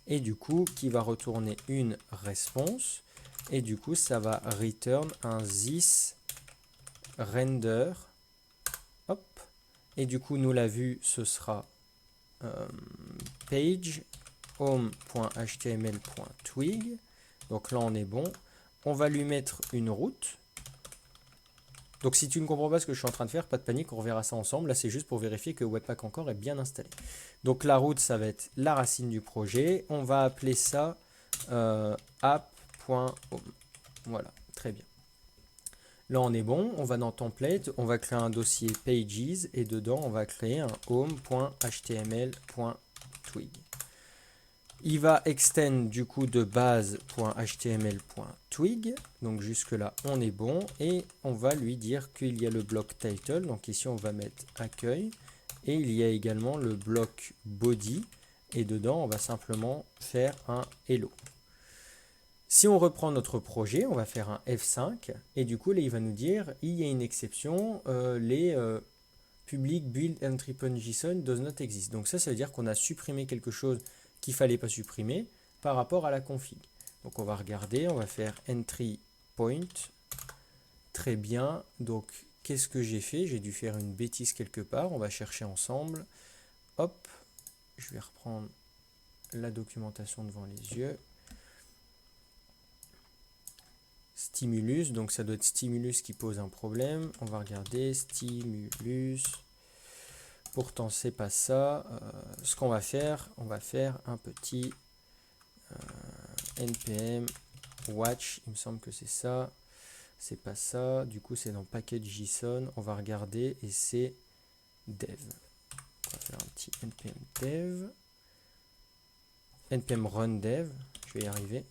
et du coup qui va retourner une response. Et du coup, ça va return un this render. Hop. Et du coup, nous, la vue, ce sera page home.html.twig. Donc là, on est bon. On va lui mettre une route. Donc si tu ne comprends pas ce que je suis en train de faire, pas de panique, on reverra ça ensemble. Là, c'est juste pour vérifier que Webpack encore est bien installé. Donc la route, ça va être la racine du projet. On va appeler ça app.home. Voilà, très bien. Là, on est bon. On va dans Template. On va créer un dossier Pages. Et dedans, on va créer un home.html.twig. Il va extend du coup de base.html.twig. Donc jusque là, on est bon. Et on va lui dire qu'il y a le bloc title. Donc ici, on va mettre accueil. Et il y a également le bloc body. Et dedans, on va simplement faire un hello. Si on reprend notre projet, on va faire un F5. Et du coup, là, il va nous dire, il y a une exception, les public build entry.json does not exist. Donc ça veut dire qu'on a supprimé quelque chose qu'il ne fallait pas supprimer par rapport à la config. Donc on va regarder, on va faire entry point. Très bien. Donc qu'est-ce que j'ai fait? J'ai dû faire une bêtise quelque part. On va chercher ensemble. Hop, je vais reprendre la documentation devant les yeux. Stimulus, donc ça doit être stimulus qui pose un problème. On va regarder stimulus. Pourtant, c'est pas ça. Ce qu'on va faire, on va faire un petit npm watch. Il me semble que c'est ça. C'est pas ça. Du coup, c'est dans package.json. On va regarder et c'est dev. On va faire un petit npm dev. npm run dev. Je vais y arriver.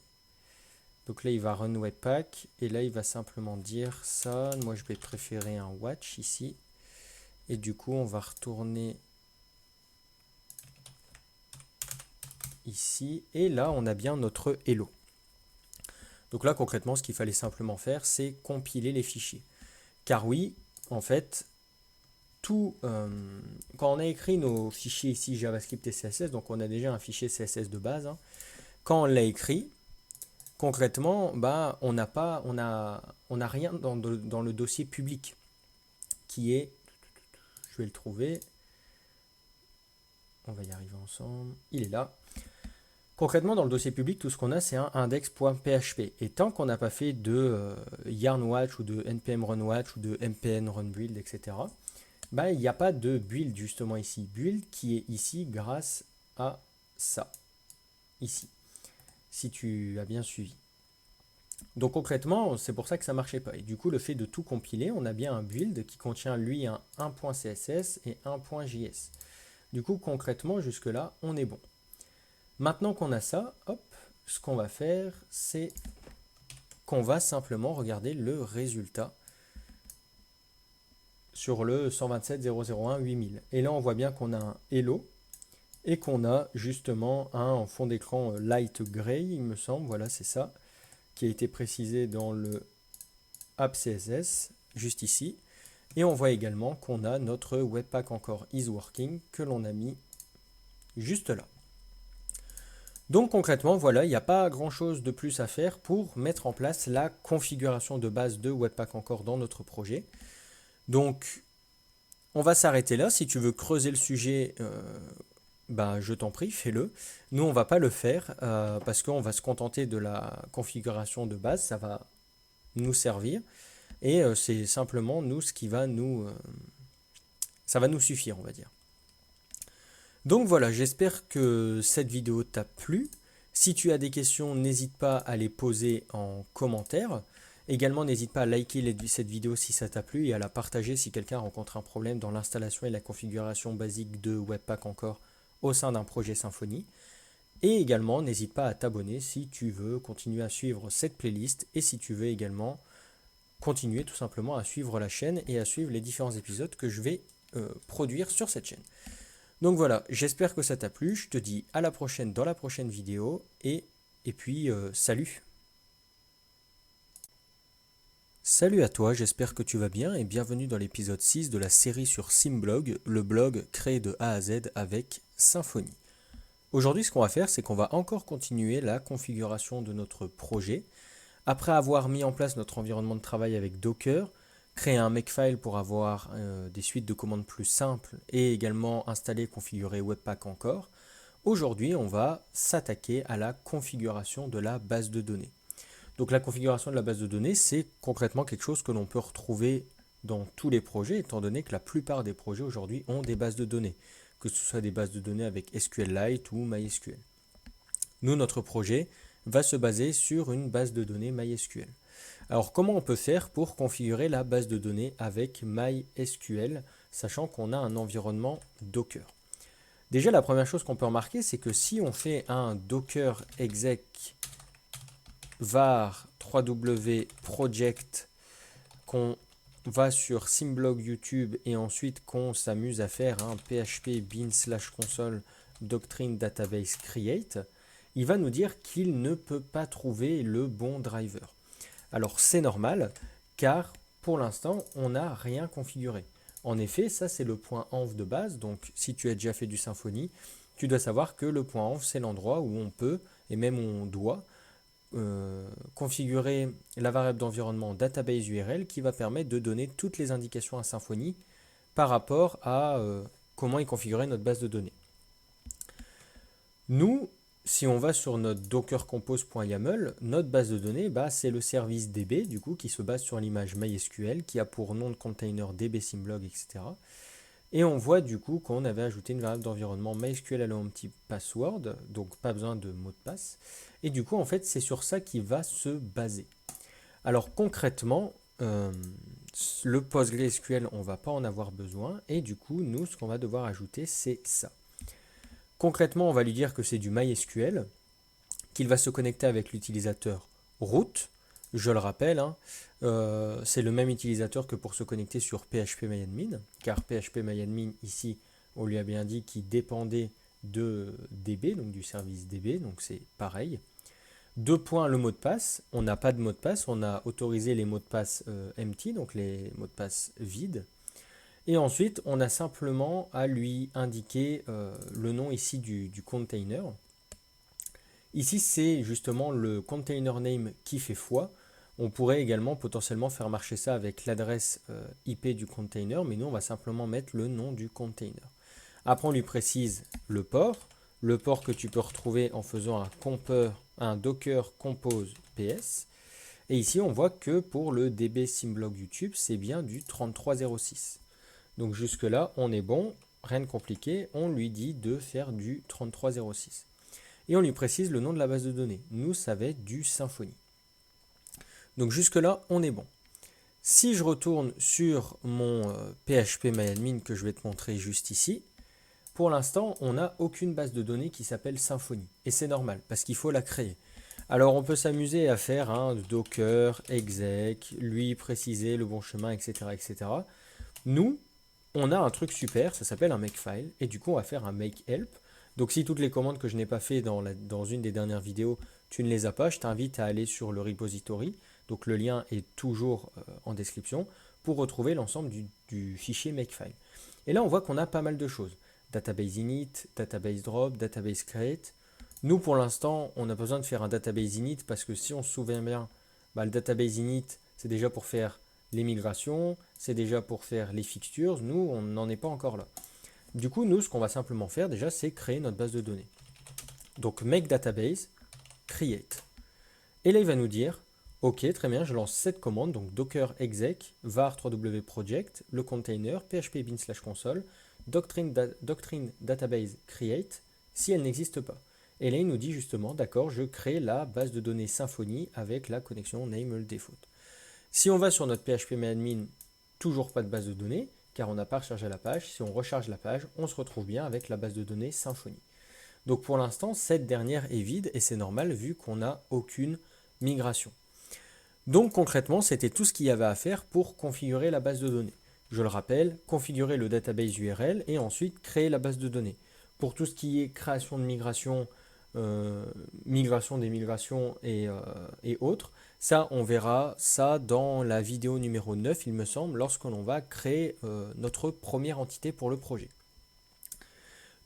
Donc là, il va run webpack. Et là, il va simplement dire ça. Moi, je vais préférer un watch ici. Et du coup, on va retourner ici, et là on a bien notre hello. Donc là concrètement ce qu'il fallait simplement faire, c'est compiler les fichiers. Car oui, en fait, quand on a écrit nos fichiers ici JavaScript et CSS, donc on a déjà un fichier CSS de base, hein, quand on l'a écrit, concrètement, bah, on n'a rien dans le dossier public qui est, je vais le trouver, on va y arriver ensemble, il est là. Concrètement, dans le dossier public, tout ce qu'on a, c'est un index.php. Et tant qu'on n'a pas fait de yarn-watch ou de npm run-watch ou de mpn run-build, etc., bah, il n'y a pas de build justement ici. Build qui est ici grâce à ça, ici, si tu as bien suivi. Donc concrètement, c'est pour ça que ça ne marchait pas. Et du coup, le fait de tout compiler, on a bien un build qui contient lui un 1.css et 1.js. Du coup, concrètement, jusque-là, on est bon. Maintenant qu'on a ça, hop, ce qu'on va faire, c'est qu'on va simplement regarder le résultat sur le 127.001.8000. Et là, on voit bien qu'on a un hello et qu'on a justement un en fond d'écran light gray, il me semble, voilà, c'est ça, qui a été précisé dans le app CSS, juste ici. Et on voit également qu'on a notre Webpack encore is working que l'on a mis juste là. Donc concrètement, voilà, il n'y a pas grand chose de plus à faire pour mettre en place la configuration de base de Webpack encore dans notre projet. Donc on va s'arrêter là. Si tu veux creuser le sujet, bah, je t'en prie, fais-le. Nous, on ne va pas le faire parce qu'on va se contenter de la configuration de base. Ça va nous servir. Et c'est simplement nous ce qui va nous... ça va nous suffire, on va dire. Donc voilà, j'espère que cette vidéo t'a plu. Si tu as des questions, n'hésite pas à les poser en commentaire. Également, n'hésite pas à liker cette vidéo si ça t'a plu et à la partager si quelqu'un rencontre un problème dans l'installation et la configuration basique de Webpack encore au sein d'un projet Symfony. Et également, n'hésite pas à t'abonner si tu veux continuer à suivre cette playlist et si tu veux également continuer tout simplement à suivre la chaîne et à suivre les différents épisodes que je vais produire sur cette chaîne. Donc voilà, j'espère que ça t'a plu, je te dis à la prochaine dans la prochaine vidéo et puis salut. Salut à toi, j'espère que tu vas bien et bienvenue dans l'épisode 6 de la série sur Symblog, le blog créé de A à Z avec Symfony. Aujourd'hui, ce qu'on va faire, c'est qu'on va encore continuer la configuration de notre projet. Après avoir mis en place notre environnement de travail avec Docker, créer un makefile pour avoir des suites de commandes plus simples et également installer et configurer Webpack encore, aujourd'hui, on va s'attaquer à la configuration de la base de données. Donc la configuration de la base de données, c'est concrètement quelque chose que l'on peut retrouver dans tous les projets, étant donné que la plupart des projets aujourd'hui ont des bases de données, que ce soit des bases de données avec SQLite ou MySQL. Nous, notre projet va se baser sur une base de données MySQL. Alors comment on peut faire pour configurer la base de données avec MySQL, sachant qu'on a un environnement Docker? Déjà, la première chose qu'on peut remarquer, c'est que si on fait un docker exec var 3w project, qu'on va sur Symblog YouTube et ensuite qu'on s'amuse à faire un php bin/console doctrine database create, il va nous dire qu'il ne peut pas trouver le bon driver. Alors c'est normal car pour l'instant on n'a rien configuré. En effet, ça c'est le point env de base, donc si tu as déjà fait du Symfony, tu dois savoir que le point env c'est l'endroit où on peut et même où on doit configurer la variable d'environnement database URL qui va permettre de donner toutes les indications à Symfony par rapport à comment est configurée notre base de données. Nous, si on va sur notre dockercompose.yaml, notre base de données, bah, c'est le service DB du coup, qui se base sur l'image MySQL, qui a pour nom de container DB Symblog, etc. Et on voit du coup qu'on avait ajouté une variable d'environnement MySQL allant petit password, donc pas besoin de mot de passe. Et du coup, en fait, c'est sur ça qu'il va se baser. Alors concrètement, le PostgreSQL, on ne va pas en avoir besoin. Et du coup, nous, ce qu'on va devoir ajouter, c'est ça. Concrètement, on va lui dire que c'est du MySQL, qu'il va se connecter avec l'utilisateur root. Je le rappelle, hein, c'est le même utilisateur que pour se connecter sur PHPMyAdmin, car PHPMyAdmin, ici, on lui a bien dit qu'il dépendait de DB, donc du service DB, donc c'est pareil. Deux points, le mot de passe. On n'a pas de mot de passe, on a autorisé les mots de passe empty, donc les mots de passe vides. Et ensuite, on a simplement à lui indiquer le nom ici du container. Ici, c'est justement le container name qui fait foi. On pourrait également potentiellement faire marcher ça avec l'adresse IP du container, mais nous, on va simplement mettre le nom du container. Après, on lui précise le port que tu peux retrouver en faisant un docker compose ps. Et ici, on voit que pour le DB Symblog YouTube, c'est bien du 3306. Donc jusque-là, on est bon, rien de compliqué. On lui dit de faire du 3306. Et on lui précise le nom de la base de données. Nous, ça va être du Symfony. Donc jusque-là, on est bon. Si je retourne sur mon phpMyAdmin que je vais te montrer juste ici, pour l'instant, on n'a aucune base de données qui s'appelle Symfony. Et c'est normal, parce qu'il faut la créer. Alors, on peut s'amuser à faire un docker, exec, lui préciser le bon chemin, etc., etc. Nous, on a un truc super, ça s'appelle un makefile. Et du coup, on va faire un makehelp. Donc, si toutes les commandes que je n'ai pas fait dans une des dernières vidéos, tu ne les as pas, je t'invite à aller sur le repository. Donc, le lien est toujours en description pour retrouver l'ensemble du fichier makefile. Et là, on voit qu'on a pas mal de choses. Database init, database drop, database create. Nous, pour l'instant, on a besoin de faire un database init parce que si on se souvient bien, le database init, c'est déjà pour faire les migrations, c'est déjà pour faire les fixtures. Nous, on n'en est pas encore là. Du coup, nous, ce qu'on va simplement faire déjà, c'est créer notre base de données. Donc, make database, create. Et là, il va nous dire, ok, très bien, je lance cette commande, donc docker exec, var 3w project, le container, php bin/console, doctrine database create, si elle n'existe pas. Et là, il nous dit justement, d'accord, je crée la base de données Symfony avec la connexion name default. Si on va sur notre phpMyAdmin, toujours pas de base de données, car on n'a pas rechargé la page. Si on recharge la page, on se retrouve bien avec la base de données Symfony. Donc pour l'instant, cette dernière est vide et c'est normal vu qu'on n'a aucune migration. Donc concrètement, c'était tout ce qu'il y avait à faire pour configurer la base de données. Je le rappelle, configurer le database URL et ensuite créer la base de données. Pour tout ce qui est création de migration, migration des migrations et autres, ça on verra ça dans la vidéo numéro 9, il me semble, lorsqu'on va créer notre première entité pour le projet.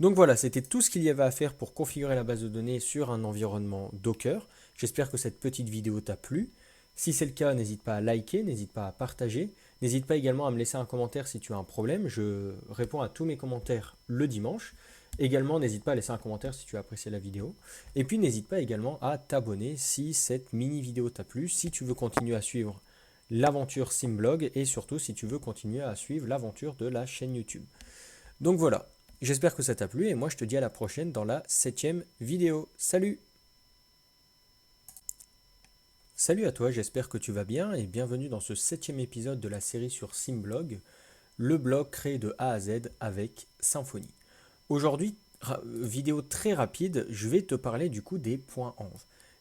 Donc voilà, c'était tout ce qu'il y avait à faire pour configurer la base de données sur un environnement Docker. J'espère que cette petite vidéo t'a plu. Si c'est le cas, n'hésite pas à liker, n'hésite pas à partager. N'hésite pas également à me laisser un commentaire si tu as un problème. Je réponds à tous mes commentaires le dimanche. Également, n'hésite pas à laisser un commentaire si tu as apprécié la vidéo. Et puis, n'hésite pas également à t'abonner si cette mini vidéo t'a plu, si tu veux continuer à suivre l'aventure Symblog et surtout si tu veux continuer à suivre l'aventure de la chaîne YouTube. Donc voilà. J'espère que ça t'a plu et moi je te dis à la prochaine dans la 7e vidéo. Salut! Salut à toi, j'espère que tu vas bien et bienvenue dans ce 7e épisode de la série sur Symblog, le blog créé de A à Z avec Symfony. Aujourd'hui, vidéo très rapide, je vais te parler du coup des points env.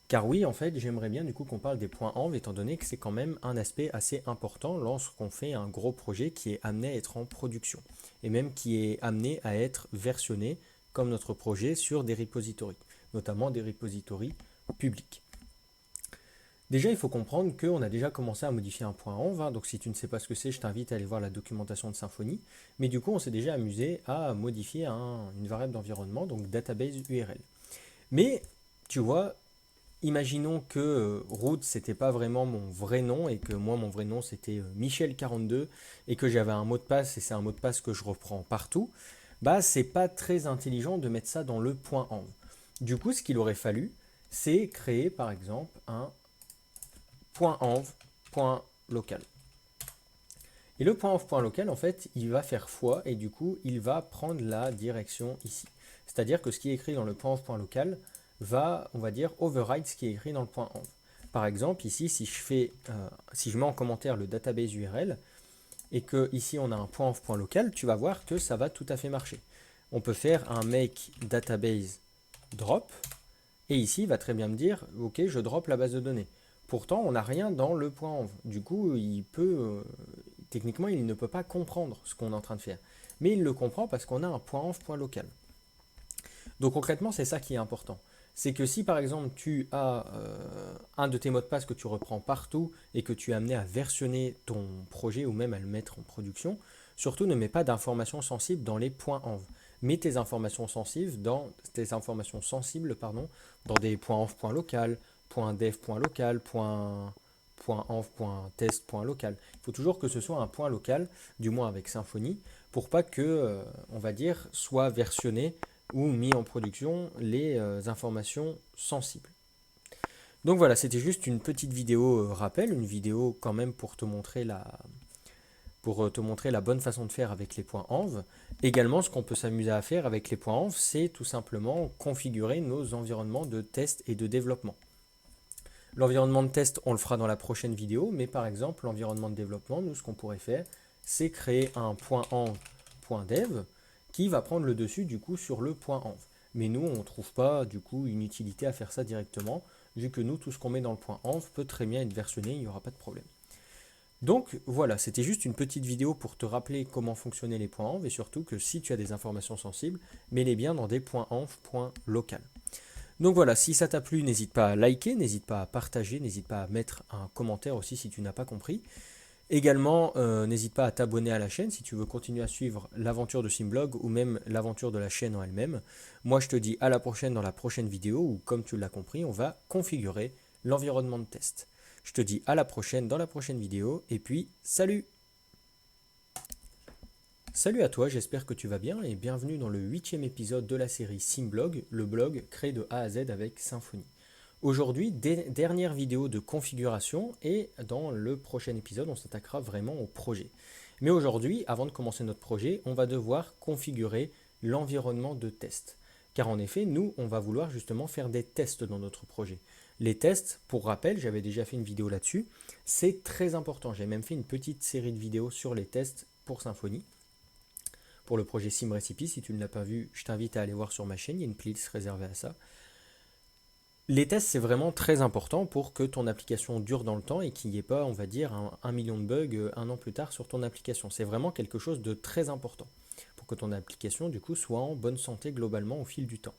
Car oui, en fait, j'aimerais bien du coup qu'on parle des points env étant donné que c'est quand même un aspect assez important lorsqu'on fait un gros projet qui est amené à être en production et même qui est amené à être versionné comme notre projet sur des repositories, notamment des repositories publics. Déjà, il faut comprendre qu'on a déjà commencé à modifier un point env, donc si tu ne sais pas ce que c'est, je t'invite à aller voir la documentation de Symfony. Mais du coup, on s'est déjà amusé à modifier une variable d'environnement, donc database URL. Mais, tu vois, imaginons que root, c'était pas vraiment mon vrai nom et que moi, mon vrai nom, c'était Michel42 et que j'avais un mot de passe et c'est un mot de passe que je reprends partout. Bah, c'est pas très intelligent de mettre ça dans le point env. Du coup, ce qu'il aurait fallu, c'est créer par exemple un .env.local. Et le .env.local, en fait, il va faire foi et du coup, il va prendre la direction ici. C'est-à-dire que ce qui est écrit dans le .env.local va, on va dire, override ce qui est écrit dans le .env. Par exemple, ici, si je mets en commentaire le database URL et que ici on a un .env.local, tu vas voir que ça va tout à fait marcher. On peut faire un make database drop et ici, il va très bien me dire, ok, je drop la base de données. Pourtant, on n'a rien dans le .env. Du coup, techniquement, il ne peut pas comprendre ce qu'on est en train de faire. Mais il le comprend parce qu'on a un .env.local. Donc concrètement, c'est ça qui est important. C'est que si par exemple tu as un de tes mots de passe que tu reprends partout et que tu es amené à versionner ton projet ou même à le mettre en production, surtout ne mets pas d'informations sensibles dans les points env. Mets tes informations sensibles dans des points env.local, .dev.local, .env.test.local. Il faut toujours que ce soit un point local, du moins avec Symfony, pour pas que, on va dire, soit versionné ou mis en production les informations sensibles. Donc voilà, c'était juste une petite vidéo rappel, une vidéo quand même pour te montrer la bonne façon de faire avec les points env. Également, ce qu'on peut s'amuser à faire avec les points env, c'est tout simplement configurer nos environnements de test et de développement. L'environnement de test, on le fera dans la prochaine vidéo, mais par exemple, l'environnement de développement, nous, ce qu'on pourrait faire, c'est créer un .env.dev qui va prendre le dessus du coup sur le .env. Mais nous, on ne trouve pas du coup une utilité à faire ça directement, vu que nous, tout ce qu'on met dans le .env peut très bien être versionné, il n'y aura pas de problème. Donc voilà, c'était juste une petite vidéo pour te rappeler comment fonctionnaient les points env et surtout que si tu as des informations sensibles, mets-les bien dans des .env.local. Donc voilà, si ça t'a plu, n'hésite pas à liker, n'hésite pas à partager, n'hésite pas à mettre un commentaire aussi si tu n'as pas compris. Également, n'hésite pas à t'abonner à la chaîne si tu veux continuer à suivre l'aventure de Simblog ou même l'aventure de la chaîne en elle-même. Moi, je te dis à la prochaine dans la prochaine vidéo où, comme tu l'as compris, on va configurer l'environnement de test. Je te dis à la prochaine dans la prochaine vidéo et puis salut! Salut à toi, j'espère que tu vas bien et bienvenue dans le 8e épisode de la série Simblog, le blog créé de A à Z avec Symfony. Aujourd'hui, dernière vidéo de configuration et dans le prochain épisode, on s'attaquera vraiment au projet. Mais aujourd'hui, avant de commencer notre projet, on va devoir configurer l'environnement de test. Car en effet, nous, on va vouloir justement faire des tests dans notre projet. Les tests, pour rappel, j'avais déjà fait une vidéo là-dessus, c'est très important. J'ai même fait une petite série de vidéos sur les tests pour Symfony. Pour le projet SimRecipe, si tu ne l'as pas vu, je t'invite à aller voir sur ma chaîne, il y a une playlist réservée à ça. Les tests, c'est vraiment très important pour que ton application dure dans le temps et qu'il n'y ait pas, on va dire, un million de bugs un an plus tard sur ton application. C'est vraiment quelque chose de très important pour que ton application, du coup, soit en bonne santé globalement au fil du temps.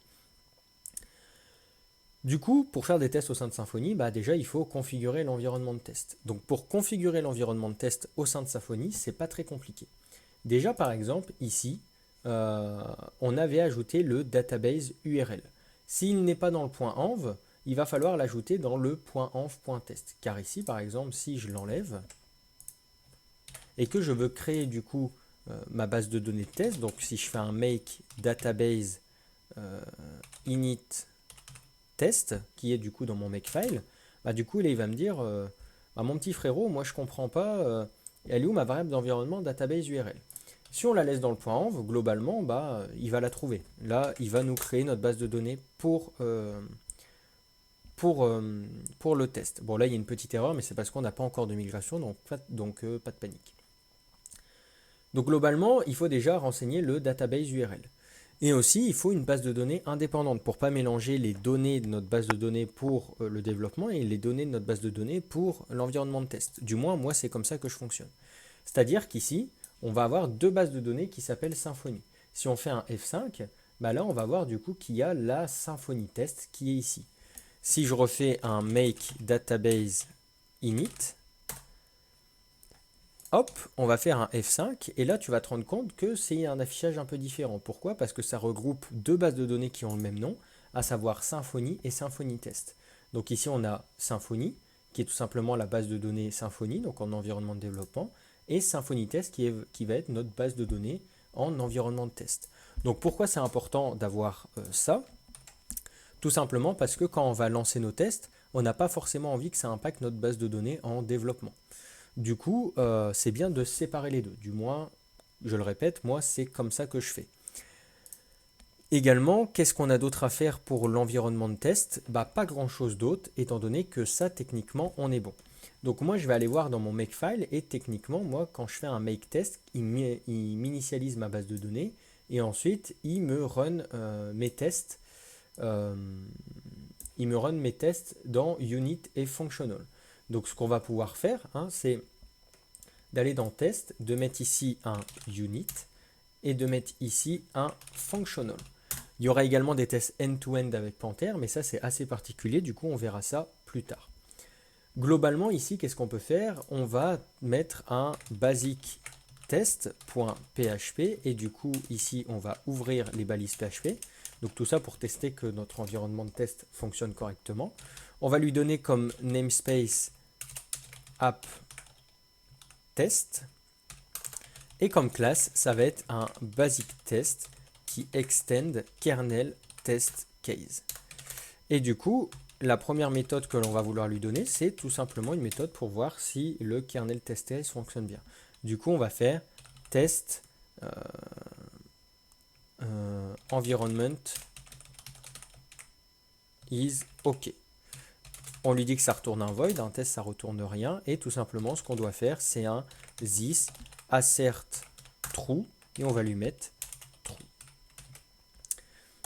Du coup, pour faire des tests au sein de Symfony, déjà, il faut configurer l'environnement de test. Donc, pour configurer l'environnement de test au sein de Symfony, c'est pas très compliqué. Déjà, par exemple, ici, on avait ajouté le database URL. S'il n'est pas dans le .env, il va falloir l'ajouter dans le .env.test. Car ici, par exemple, si je l'enlève et que je veux créer du coup ma base de données de test, donc si je fais un make database init test, qui est du coup dans mon makefile, du coup, là, il va me dire, mon petit frérot, moi, je comprends pas, elle est où ma variable d'environnement database URL? Si on la laisse dans le .env, globalement, il va la trouver. Là, il va nous créer notre base de données pour le test. Bon, là, il y a une petite erreur, mais c'est parce qu'on n'a pas encore de migration, donc pas de panique. Donc, globalement, il faut déjà renseigner le database URL. Et aussi, il faut une base de données indépendante pour ne pas mélanger les données de notre base de données pour le développement et les données de notre base de données pour l'environnement de test. Du moins, moi, c'est comme ça que je fonctionne. C'est-à-dire qu'ici, on va avoir deux bases de données qui s'appellent Symfony. Si on fait un F5, là, on va voir du coup qu'il y a la Symfony test qui est ici. Si je refais un make database init, hop, on va faire un F5 et là tu vas te rendre compte que c'est un affichage un peu différent. Pourquoi? Parce que ça regroupe deux bases de données qui ont le même nom, à savoir Symfony et Symfony test. Donc ici on a Symfony, qui est tout simplement la base de données Symfony, donc en environnement de développement, et Symfony test qui va être notre base de données en environnement de test. Donc pourquoi c'est important d'avoir ça? Tout simplement parce que quand on va lancer nos tests, on n'a pas forcément envie que ça impacte notre base de données en développement. Du coup, c'est bien de séparer les deux. Du moins, je le répète, moi, c'est comme ça que je fais. Également, qu'est-ce qu'on a d'autre à faire pour l'environnement de test? Pas grand-chose d'autre, étant donné que ça, techniquement, on est bon. Donc moi, je vais aller voir dans mon makefile et techniquement, moi, quand je fais un make test, il m'initialise ma base de données et ensuite, il me run mes tests. Dans unit et functional. Donc ce qu'on va pouvoir faire, c'est d'aller dans test, de mettre ici un unit et de mettre ici un functional. Il y aura également des tests end-to-end avec Panther, mais ça c'est assez particulier, du coup on verra ça plus tard. Globalement ici, qu'est-ce qu'on peut faire? On va mettre un basic test.php et du coup ici on va ouvrir les balises PHP. Donc tout ça pour tester que notre environnement de test fonctionne correctement. On va lui donner comme namespace app test et comme classe ça va être un basic test qui extend kernel test case. Et du coup la première méthode que l'on va vouloir lui donner, c'est tout simplement une méthode pour voir si le kernel test case fonctionne bien. Du coup, on va faire test environment is OK. On lui dit que ça retourne un void, un test ça retourne rien, et tout simplement ce qu'on doit faire, c'est un this assert true, et on va lui mettre true.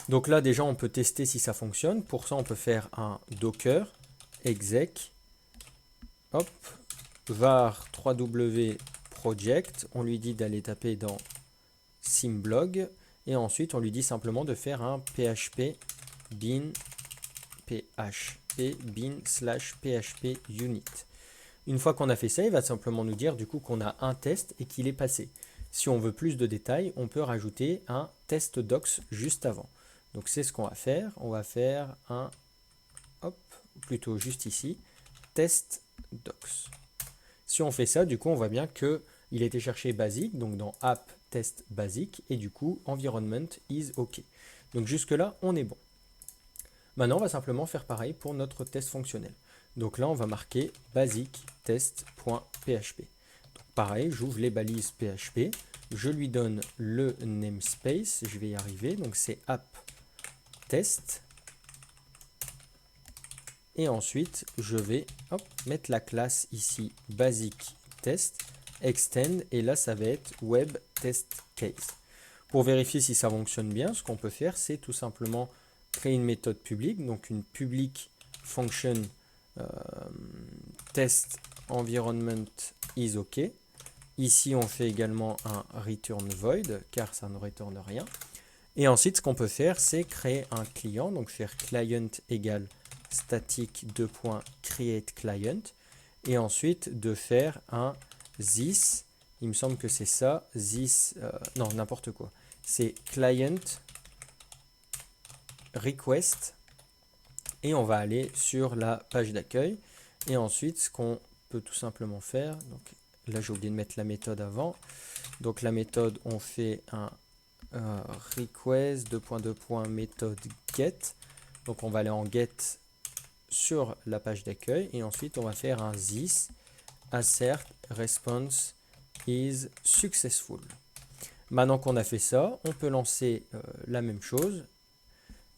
Donc là, déjà, on peut tester si ça fonctionne. Pour ça, on peut faire un docker exec hop, var 3w project. On lui dit d'aller taper dans symblog. Et ensuite, on lui dit simplement de faire un php bin slash php unit. Une fois qu'on a fait ça, il va simplement nous dire du coup qu'on a un test et qu'il est passé. Si on veut plus de détails, on peut rajouter un test docs juste avant. Donc c'est ce qu'on va faire. On va faire un, hop, plutôt juste ici, test docs. Si on fait ça, du coup, on voit bien qu'il a été cherché basic, donc dans app test basic, et du coup, environment is OK. Donc jusque-là, on est bon. Maintenant, on va simplement faire pareil pour notre test fonctionnel. Donc là, on va marquer basic test.php. Donc pareil, j'ouvre les balises PHP, je lui donne le namespace, je vais y arriver, donc c'est app test. Et ensuite, je vais mettre la classe ici basic test, extend, et là, ça va être web test case. Pour vérifier si ça fonctionne bien, ce qu'on peut faire, c'est tout simplement créer une méthode publique, donc une public function test environment is OK. Ici, on fait également un return void, car ça ne retourne rien. Et ensuite, ce qu'on peut faire, c'est créer un client, donc faire client égale static .create client, et ensuite de faire un this, il me semble que c'est ça, this, non, n'importe quoi, c'est client request, et on va aller sur la page d'accueil, et ensuite, ce qu'on peut tout simplement faire, donc là j'ai oublié de mettre la méthode avant, donc la méthode, on fait un request méthode get, donc on va aller en get sur la page d'accueil et ensuite on va faire un this assert response is successful. Maintenant qu'on a fait ça, on peut lancer la même chose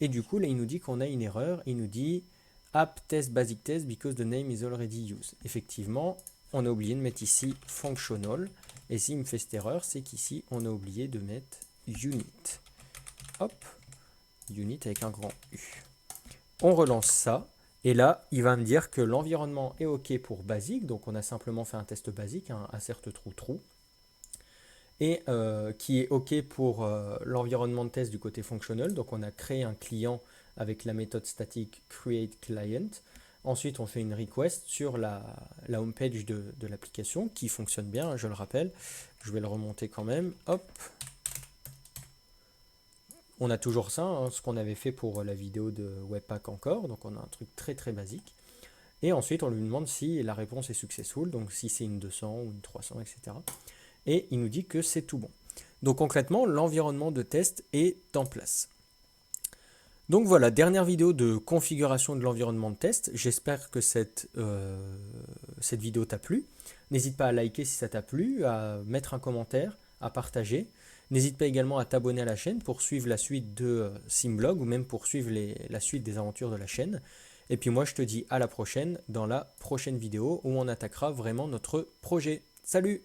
et du coup là il nous dit qu'on a une erreur, il nous dit app test basic test because the name is already used. Effectivement, on a oublié de mettre ici functional et s'il me fait cette erreur, c'est qu'ici on a oublié de mettre unit. Hop, unit avec un grand U. On relance ça. Et là, il va me dire que l'environnement est OK pour basique. Donc, on a simplement fait un test basique, un assert true. Et qui est OK pour l'environnement de test du côté functional. Donc, on a créé un client avec la méthode statique createClient. Ensuite, on fait une request sur la homepage de l'application qui fonctionne bien, je le rappelle. Je vais le remonter quand même. Hop. On a toujours ça, hein, ce qu'on avait fait pour la vidéo de Webpack encore, donc on a un truc très très basique. Et ensuite on lui demande si la réponse est successful, donc si c'est une 200 ou une 300, etc. Et il nous dit que c'est tout bon. Donc concrètement, l'environnement de test est en place. Donc voilà, dernière vidéo de configuration de l'environnement de test. J'espère que cette vidéo t'a plu. N'hésite pas à liker si ça t'a plu, à mettre un commentaire, à partager. N'hésite pas également à t'abonner à la chaîne pour suivre la suite de Symblog ou même pour suivre la suite des aventures de la chaîne. Et puis moi, je te dis à la prochaine dans la prochaine vidéo où on attaquera vraiment notre projet. Salut!